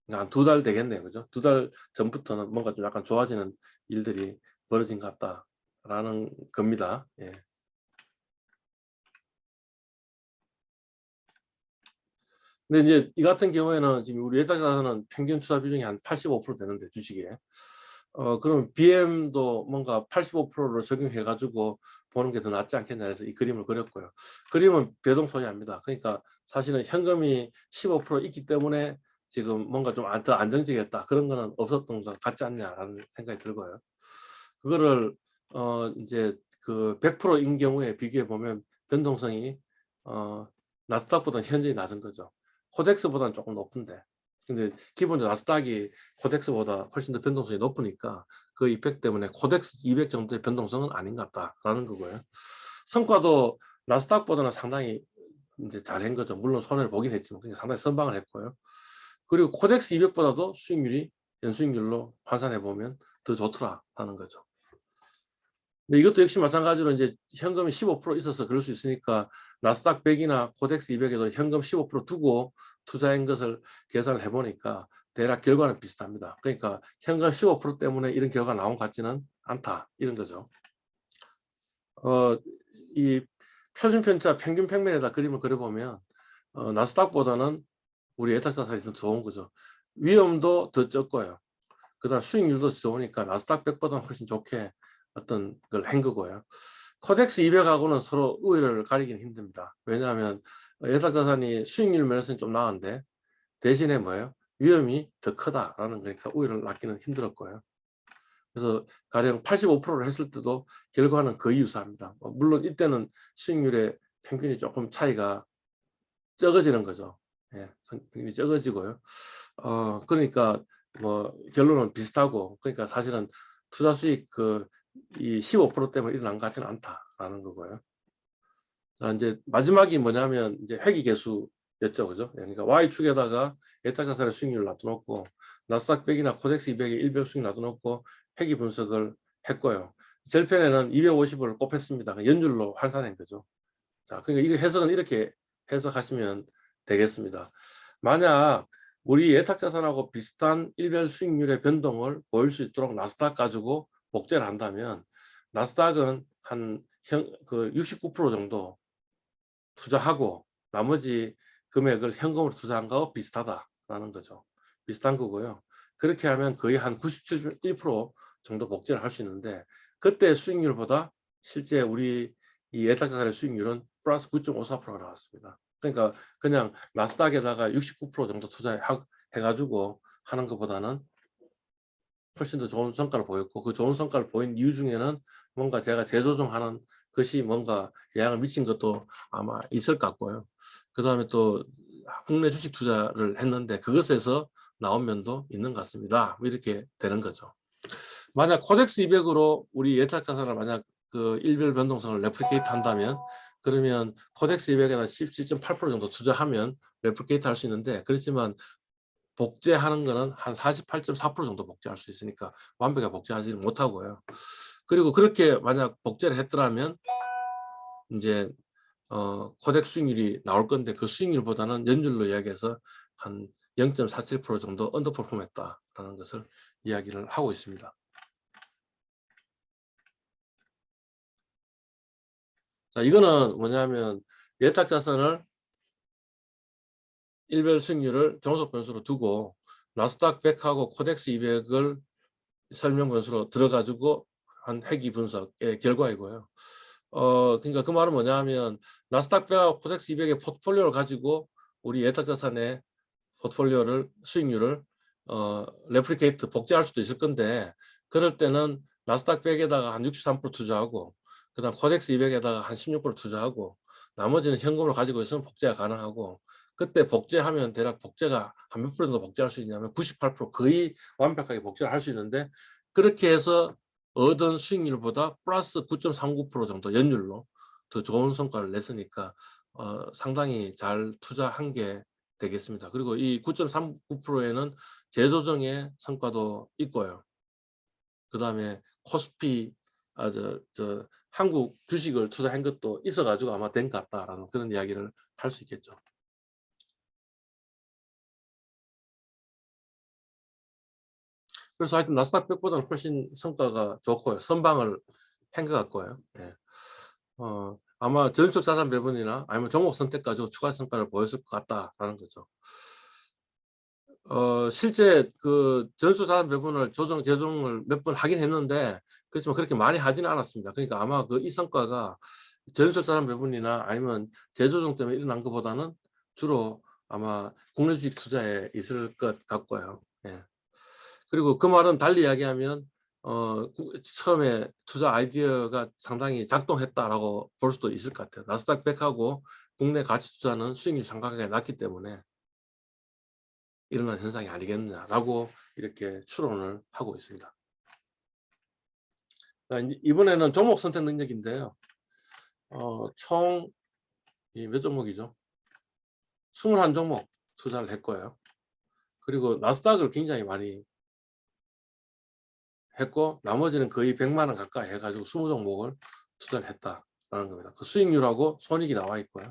[SPEAKER 1] 한 2달 되겠네요. 그죠? 2달 전부터는 뭔가 좀 약간 좋아지는 일들이 벌어진 것 같다라는 겁니다. 예. 근데 이제 이 같은 경우에는 지금 우리 예탁자산은 평균 투자 비중이 한 85% 되는데 주식에. 그럼 BM도 뭔가 85%로 적용해 가지고 보는 게 더 낫지 않겠냐 해서 이 그림을 그렸고요. 그림은 대동소이합니다. 그러니까 사실은 현금이 15% 있기 때문에 지금 뭔가 좀 더 안정적이었다. 그런 거는 없었던 것 같지 않냐라는 생각이 들고요. 그거를 이제 그 100%인 경우에 비교해 보면 변동성이 나스닥보다는 현저히 낮은 거죠. 코덱스보다는 조금 높은데, 근데 기본적으로 나스닥이 코덱스보다 훨씬 더 변동성이 높으니까 그 이펙트 때문에 코덱스 200 정도의 변동성은 아닌 것 같다라는 거고요. 성과도 나스닥보다는 상당히 이제 잘한 거죠. 물론 손해를 보긴 했지만 상당히 선방을 했고요. 그리고 코덱스 200보다도 수익률이 연수익률로 환산해 보면 더 좋더라라는 거죠. 근데 이것도 역시 마찬가지로 이제 현금이 15% 있어서 그럴 수 있으니까 나스닥 100이나 코덱스 200에도 현금 15% 두고 투자한 것을 계산을 해보니까 대략 결과는 비슷합니다. 그러니까 현금 15% 때문에 이런 결과가 나온 것 같지는 않다 이런 거죠. 이 표준편차 평균 평면에다 그림을 그려보면 나스닥보다는 우리 예탁자산이 더 좋은 거죠. 위험도 더 적고요. 그다음 수익률도 좋으니까 나스닥 100보다는 훨씬 좋게 어떤 걸 한 거고요. 코덱스 200하고는 서로 우위를 가리기는 힘듭니다. 왜냐하면 예탁자산이 수익률 면에서는 좀 나은데 대신에 뭐예요? 위험이 더 크다라는 거니까 우위를 낳기는 힘들었고요. 그래서 가령 85%를 했을 때도 결과는 거의 유사합니다. 물론 이때는 수익률의 평균이 조금 차이가 적어지는 거죠. 예, 평균이 적어지고요. 그러니까 뭐 결론은 비슷하고, 그러니까 사실은 투자 수익 이 15% 때문에 일어난 것 같지는 않다라는 거고요. 자, 이제 마지막이 뭐냐면 이제 회귀계수였죠, 그죠? 그러니까 Y축에다가 예탁자산의 수익률을 놔둬놓고 나스닥 100이나 코덱스 200의 일별 수익 놔둬놓고 회귀 분석을 했고요. 절편에는 250을 곱했습니다. 연율로 환산한 거죠. 자, 그러니까 이거 해석은 이렇게 해석하시면 되겠습니다. 만약 우리 예탁자산하고 비슷한 일별 수익률의 변동을 보일 수 있도록 나스닥 가지고 복제를 한다면 나스닥은 한 69% 정도 투자하고 나머지 금액을 현금으로 투자한 거하고 비슷하다라는 거죠. 비슷한 거고요. 그렇게 하면 거의 한 97% 정도 복제를 할 수 있는데 그때 수익률보다 실제 우리 이 예탁자산의 수익률은 플러스 9.54%가 나왔습니다. 그러니까 그냥 나스닥에다가 69% 정도 투자해가지고 하는 것보다는 훨씬 더 좋은 성과를 보였고, 그 좋은 성과를 보인 이유 중에는 뭔가 제가 재조정하는 것이 뭔가 영향을 미친 것도 아마 있을 것 같고요. 그 다음에 또 국내 주식 투자를 했는데 그것에서 나온 면도 있는 것 같습니다. 이렇게 되는 거죠. 만약 코덱스 200으로 우리 예탁자산을 만약 그 일별 변동성을 레플리케이트 한다면, 그러면 코덱스 200에다 17.8% 정도 투자하면 레플리케이트 할 수 있는데, 그렇지만 복제하는 거는 한 48.4% 정도 복제할 수 있으니까 완벽하게 복제하지는 못하고요. 그리고 그렇게 만약 복제를 했더라면 이제 코덱 수익률이 나올 건데 그 수익률보다는 연율로 이야기해서 한 0.47% 정도 언더퍼폼 했다라는 것을 이야기를 하고 있습니다. 자, 이거는 뭐냐면 예탁자산을 일별 수익률을 종속 변수로 두고 나스닥 100하고 코덱스 200을 설명 변수로 들어가지고 한 회귀 분석의 결과이고요. 그러니까 그 말은 뭐냐 하면 나스닥 100하고 코덱스 200의 포트폴리오를 가지고 우리 예탁자산의 포트폴리오를 수익률을 레플리케이트 복제할 수도 있을 건데, 그럴 때는 나스닥 100에다가 한 63% 투자하고 그다음 코덱스 200에다가 한 16% 투자하고 나머지는 현금으로 가지고 있으면 복제가 가능하고, 그때 복제하면 대략 복제가 한 몇 프로 정도 복제할 수 있냐면 98% 거의 완벽하게 복제를 할 수 있는데, 그렇게 해서 얻은 수익률보다 플러스 9.39% 정도 연율로 더 좋은 성과를 냈으니까 상당히 잘 투자한 게 되겠습니다. 그리고 이 9.39%에는 재조정의 성과도 있고요. 그 다음에 코스피, 한국 주식을 투자한 것도 있어가지고 아마 된 것 같다라는 그런 이야기를 할 수 있겠죠. 그래서 하여튼 나스닥 100보다는 훨씬 성과가 좋고요. 선방을 한 것 같고요. 예. 아마 전속 자산 배분이나 아니면 종목 선택 가지고 추가 성과를 보였을 것 같다라는 거죠. 실제 그 전수 자산 배분을 재조정을 몇 번 하긴 했는데, 그렇지만 그렇게 많이 하지는 않았습니다. 그러니까 아마 그 이 성과가 전수 자산 배분이나 아니면 재조정 때문에 일어난 것보다는 주로 아마 국내 주식 투자에 있을 것 같고요. 예. 그리고 그 말은 달리 이야기하면 처음에 투자 아이디어가 상당히 작동했다라고 볼 수도 있을 것 같아요. 나스닥 100하고 국내 가치 투자는 수익률이 상당하게 낮기 때문에 일어난 현상이 아니겠느냐라고 이렇게 추론을 하고 있습니다. 이번에는 종목 선택 능력인데요. 총 몇 종목이죠? 21종목 투자를 했고요. 그리고 나스닥을 굉장히 많이 했고, 나머지는 거의 100만 원 가까이 해가지고 20종목을 투자를 했다라는 겁니다. 그 수익률하고 손익이 나와 있고요.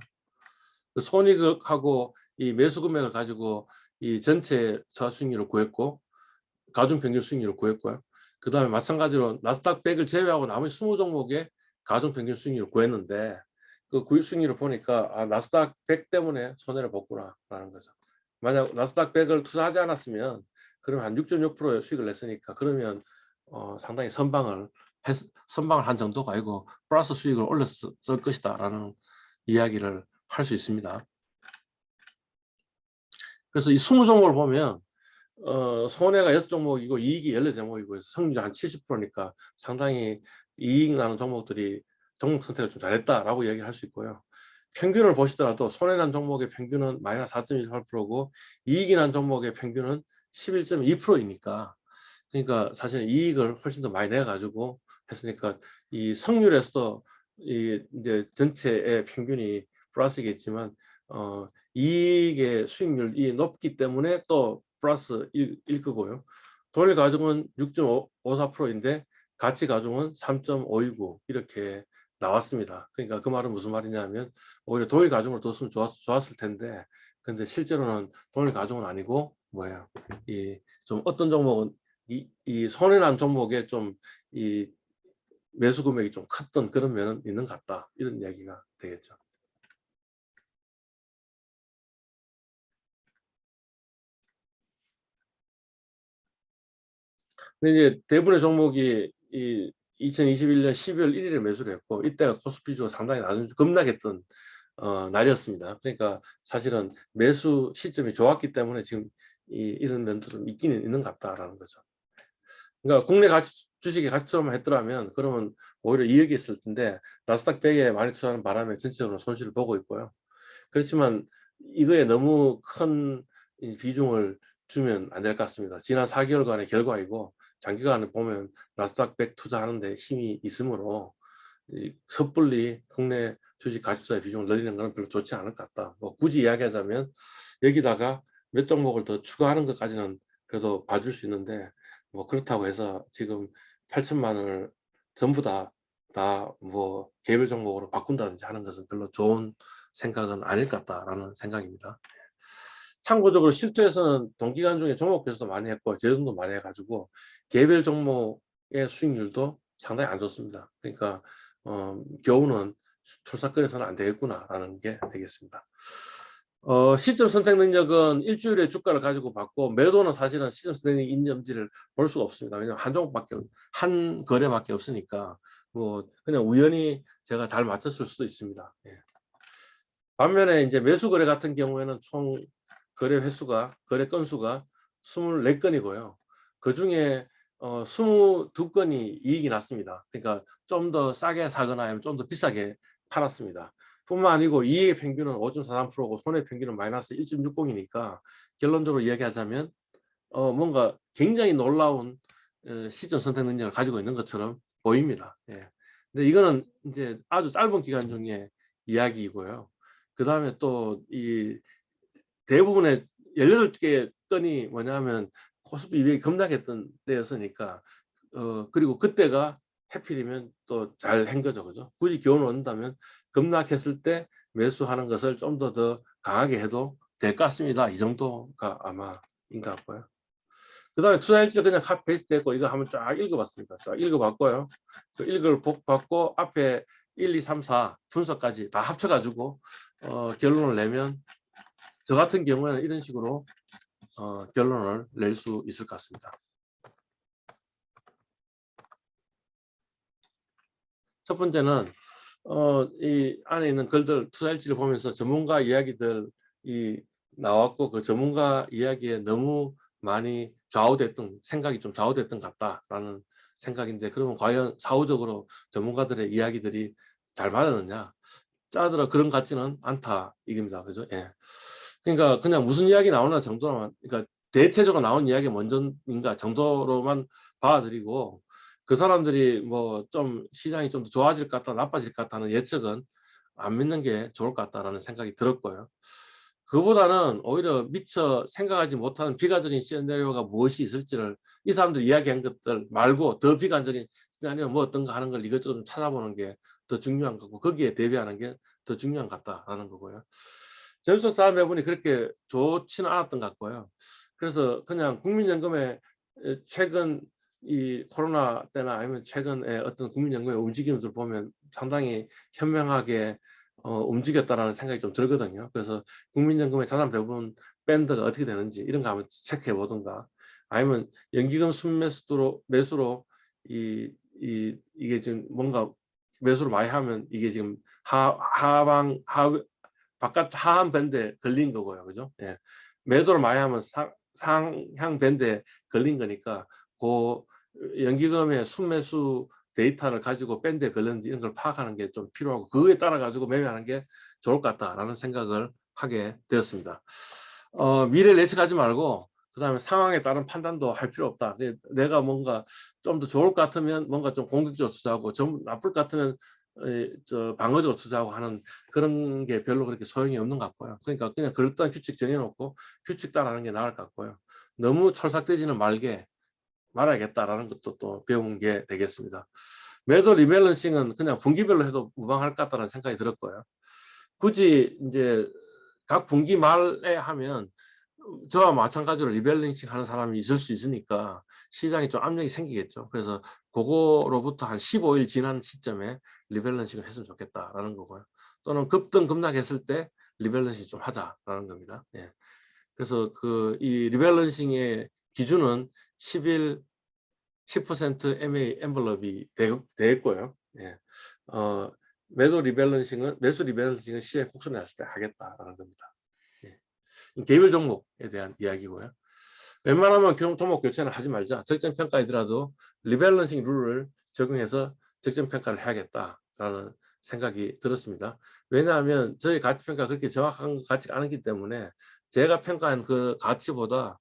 [SPEAKER 1] 그 손익하고 이 매수 금액을 가지고 이 전체 투자 수익률을 구했고, 가중평균 수익률을 구했고요. 그 다음에 마찬가지로 나스닥 100을 제외하고 나머지 20종목의 가중평균 수익률을 구했는데, 그 수익률을 보니까 나스닥 100 때문에 손해를 봤구나라는 거죠. 만약 나스닥 100을 투자하지 않았으면 그러면 한 6.6%의 수익을 냈으니까, 그러면 상당히 선방을 한 정도가 아니고 플러스 수익을 올렸을 것이다라는 이야기를 할 수 있습니다. 그래서 이 20종목을 보면 손해가 6종목이고 이익이 14종목이고 해서 성률이 한 70%니까 상당히 이익 나는 종목들이 종목 선택을 좀 잘했다라고 얘기를 할 수 있고요. 평균을 보시더라도 손해난 종목의 평균은 마이너스 4.18%고 이익이 난 종목의 평균은 11.2%이니까, 그러니까 사실 이익을 훨씬 더 많이 내 가지고 했으니까 이 성률에서도 이제 전체의 평균이 플러스겠지만 이익의 수익률이 높기 때문에 또 플러스일 거고요. 돈을 가중은 6.54%인데 가치 가중은 3.529 이렇게 나왔습니다. 그러니까 그 말은 무슨 말이냐면, 오히려 돈을 가중을 뒀으면 좋았을 텐데, 근데 실제로는 돈을 가중은 아니고 뭐예요? 좀 어떤 종목은 이 손해난 종목에 좀 이 매수 금액이 좀 컸던 그런 면은 있는 것 같다, 이런 이야기가 되겠죠. 근데 이제 대부분의 종목이 이 2021년 12월 1일에 매수를 했고, 이때가 코스피주가 상당히 급락했던 날이었습니다. 그러니까 사실은 매수 시점이 좋았기 때문에 지금 이런 면들은 있기는 있는 것 같다라는 거죠. 그러니까 국내 주식에 가치 투자만 했더라면 그러면 오히려 이익이 있을 텐데, 나스닥 100에 많이 투자하는 바람에 전체적으로 손실을 보고 있고요. 그렇지만 이거에 너무 큰 비중을 주면 안 될 것 같습니다. 지난 4개월간의 결과이고, 장기간에 보면 나스닥 100 투자하는데 힘이 있으므로 섣불리 국내 주식 가치투자의 비중을 늘리는 것은 별로 좋지 않을 것 같다. 뭐 굳이 이야기하자면 여기다가 몇 종목을 더 추가하는 것까지는 그래도 봐줄 수 있는데, 뭐 그렇다고 해서 지금 8천만 원을 전부 다 뭐 개별 종목으로 바꾼다든지 하는 것은 별로 좋은 생각은 아닐 것 같다라는 생각입니다. 참고적으로 실투에서는 동기간 중에 종목 배수도 많이 했고 재정도 많이 해가지고 개별 종목의 수익률도 상당히 안 좋습니다. 그러니까 겨우는 출사거래서는 안 되겠구나라는 게 되겠습니다. 시점 선택 능력은 일주일에 주가를 가지고 받고, 매도는 사실은 시점 선택 능력 있는지를 볼 수가 없습니다. 왜냐하면 한 거래밖에 없으니까 뭐 그냥 우연히 제가 잘 맞췄을 수도 있습니다. 예. 반면에 이제 매수 거래 같은 경우에는 총 거래 건수가 24건이고요. 그 중에 22건이 이익이 났습니다. 그러니까 좀 더 싸게 사거나 아니면 좀 더 비싸게 팔았습니다. 뿐만 아니고 이익의 평균은 5.43%고 손해 평균은 마이너스 1.60이니까 결론적으로 이야기하자면 뭔가 굉장히 놀라운 시점 선택 능력을 가지고 있는 것처럼 보입니다. 예. 근데 이거는 이제 아주 짧은 기간 중에 이야기이고요. 그 다음에 또 이 대부분의 18개 건이 뭐냐면 코스피 200이 급락했던 때였으니까, 그리고 그때가 해필이면 또 잘 한 거죠. 그죠? 굳이 교훈을 얻는다면 급락했을 때 매수하는 것을 좀 더 강하게 해도 될 것 같습니다. 이 정도가 아마인 것 같고요. 그다음에 투자 일지를 그냥 카피 페이스트했고 이거 한번 쫙 읽어봤습니다. 쫙 읽어봤고요. 그 읽어봤고 앞에 1, 2, 3, 4 분석까지 다 합쳐가지고 결론을 내면 저 같은 경우에는 이런 식으로 결론을 낼 수 있을 것 같습니다. 첫 번째는 이 안에 있는 글들 투자일지를 보면서 전문가 이야기들이 나왔고 그 전문가 이야기에 너무 많이 좌우됐던 생각이 좀 좌우됐던 것 같다라는 생각인데 그러면 과연 사후적으로 전문가들의 이야기들이 잘 맞았느냐? 짜들어 그런 것 같지는 않다 이겁니다. 그죠? 예. 그러니까 그냥 무슨 이야기 나오나 정도로만 그러니까 대체적으로 나온 이야기 먼저인가 정도로만 봐드리고 그 사람들이 뭐 좀 시장이 좀 더 좋아질 것 같다 나빠질 것 같다는 예측은 안 믿는 게 좋을 것 같다라는 생각이 들었고요. 그보다는 오히려 미처 생각하지 못하는 비관적인 시나리오가 무엇이 있을지를 이 사람들이 이야기한 것들 말고 더 비관적인 시나리오 뭐 어떤가 하는 걸 이것저것 좀 찾아보는 게 더 중요한 거고 거기에 대비하는 게 더 중요한 것 같다라는 거고요. 전속 사업 매분이 그렇게 좋지는 않았던 것 같고요. 그래서 그냥 국민연금의 최근 이 코로나 때나 아니면 최근에 어떤 국민연금의 움직임들 보면 상당히 현명하게 움직였다라는 생각이 좀 들거든요. 그래서 국민연금의 자산 배분 밴드가 어떻게 되는지 이런 거 한번 체크해 보든가 아니면 연기금 매수로 이게 지금 뭔가 매수를 많이 하면 이게 지금 바깥 하한 밴드에 걸린 거고요. 그죠? 예. 매도를 많이 하면 상향 밴드에 걸린 거니까 그 연기금의 순매수 데이터를 가지고 밴드에 걸렸는지 이런 걸 파악하는 게 좀 필요하고 그거에 따라 가지고 매매하는 게 좋을 것 같다라는 생각을 하게 되었습니다. 미래를 예측하지 말고 그다음에 상황에 따른 판단도 할 필요 없다. 내가 뭔가 좀 더 좋을 것 같으면 뭔가 좀 공격적으로 투자하고 좀 나쁠 것 같으면 방어적으로 투자하고 하는 그런 게 별로 그렇게 소용이 없는 것 같고요. 그러니까 그냥 그럴듯한 규칙 정해놓고 규칙 따라하는 게 나을 것 같고요. 너무 촐싹대지는 말아야겠다라는 것도 또 배운 게 되겠습니다. 매도 리밸런싱은 그냥 분기별로 해도 무방할 것 같다는 생각이 들었고요. 굳이 이제 각 분기 말에 하면 저와 마찬가지로 리밸런싱 하는 사람이 있을 수 있으니까 시장에 좀 압력이 생기겠죠. 그래서 그거로부터 한 15일 지난 시점에 리밸런싱을 했으면 좋겠다라는 거고요. 또는 급등 급락했을 때 리밸런싱 좀 하자라는 겁니다. 예. 그래서 이 리밸런싱의 기준은 10일 10% MA 엔블럽이 되겠고요. 예. 매수 리밸런싱은 시에 곡선이 났을 때 하겠다라는 겁니다. 예. 개별 종목에 대한 이야기고요. 웬만하면 종목 교체는 하지 말자. 적정 평가이더라도 리밸런싱 룰을 적용해서 적정 평가를 해야겠다라는 생각이 들었습니다. 왜냐하면 저희 가치평가 그렇게 정확한 것 같지가 않기 때문에 제가 평가한 그 가치보다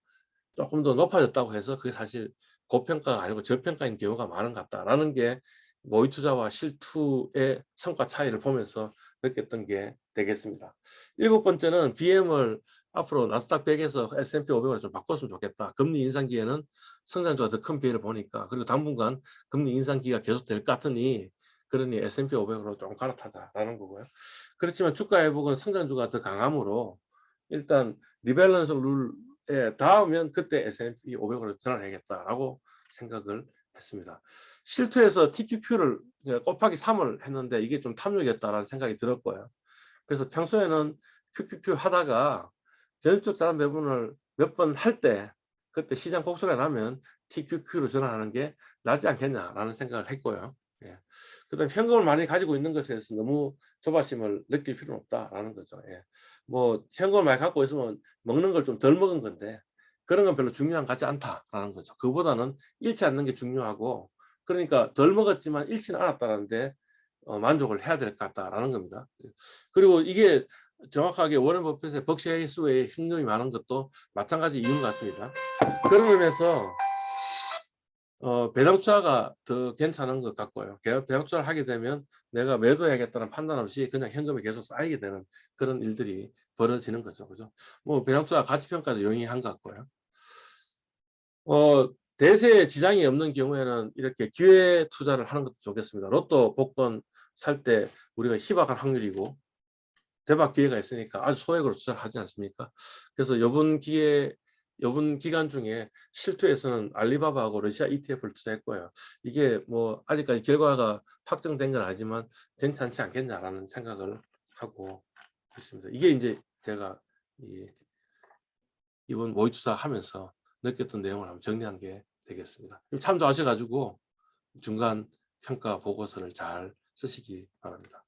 [SPEAKER 1] 조금 더 높아졌다고 해서 그게 사실 고평가가 아니고 저평가인 경우가 많은 것 같다라는 게 모의 투자와 실투의 성과 차이를 보면서 느꼈던 게 되겠습니다. 일곱 번째는 BM을 앞으로 나스닥 100에서 S&P 500으로 좀 바꿨으면 좋겠다. 금리 인상기에는 성장주가 더 큰 피해를 보니까 그리고 당분간 금리 인상기가 계속될 것 같으니 그러니 S&P 500으로 좀 갈아타자라는 거고요. 그렇지만 주가 회복은 성장주가 더 강하므로 일단 리밸런스 룰에 닿으면 그때 S&P 500으로 전환해야겠다라고 생각을 했습니다. 실투에서 TQQ를 곱하기 3을 했는데 이게 좀 탐욕이었다라는 생각이 들었고요. 그래서 평소에는 QQQ 하다가 전적 자산 배분을 몇 번 할 때 그때 시장 곡소리가 나면 TQQ로 전환하는 게 낫지 않겠냐라는 생각을 했고요. 예. 그다음 현금을 많이 가지고 있는 것에 대해서 너무 조바심을 느낄 필요는 없다라는 거죠. 예. 뭐 현금을 많이 갖고 있으면 먹는 걸 좀 덜 먹은 건데 그런 건 별로 중요한 것 같지 않다라는 거죠. 그보다는 잃지 않는 게 중요하고 그러니까 덜 먹었지만 잃지는 않았다는데 만족을 해야 될 것 같다라는 겁니다. 그리고 이게 정확하게 워런 버핏의 벅시어 해수의 현금이 많은 것도 마찬가지 이유인 것 같습니다. 그런 의미에서 배당 투자가 더 괜찮은 것 같고요. 배당 투자를 하게 되면 내가 매도해야겠다는 판단 없이 그냥 현금이 계속 쌓이게 되는 그런 일들이 벌어지는 거죠. 그죠? 뭐 배당 투자 가치 평가도 용이한 것 같고요. 대세에 지장이 없는 경우에는 이렇게 기회 투자를 하는 것도 좋겠습니다. 로또 복권 살 때 우리가 희박한 확률이고 대박 기회가 있으니까 아주 소액으로 투자를 하지 않습니까? 그래서 이번 기회에 이번 기간 중에 실투에서는 알리바바하고 러시아 ETF를 투자했고요. 이게 뭐 아직까지 결과가 확정된 건 아니지만 괜찮지 않겠냐라는 생각을 하고 있습니다. 이게 이제 제가 이번 모의 투자하면서 느꼈던 내용을 한번 정리한 게 되겠습니다. 참조하셔가지고 중간 평가 보고서를 잘 쓰시기 바랍니다.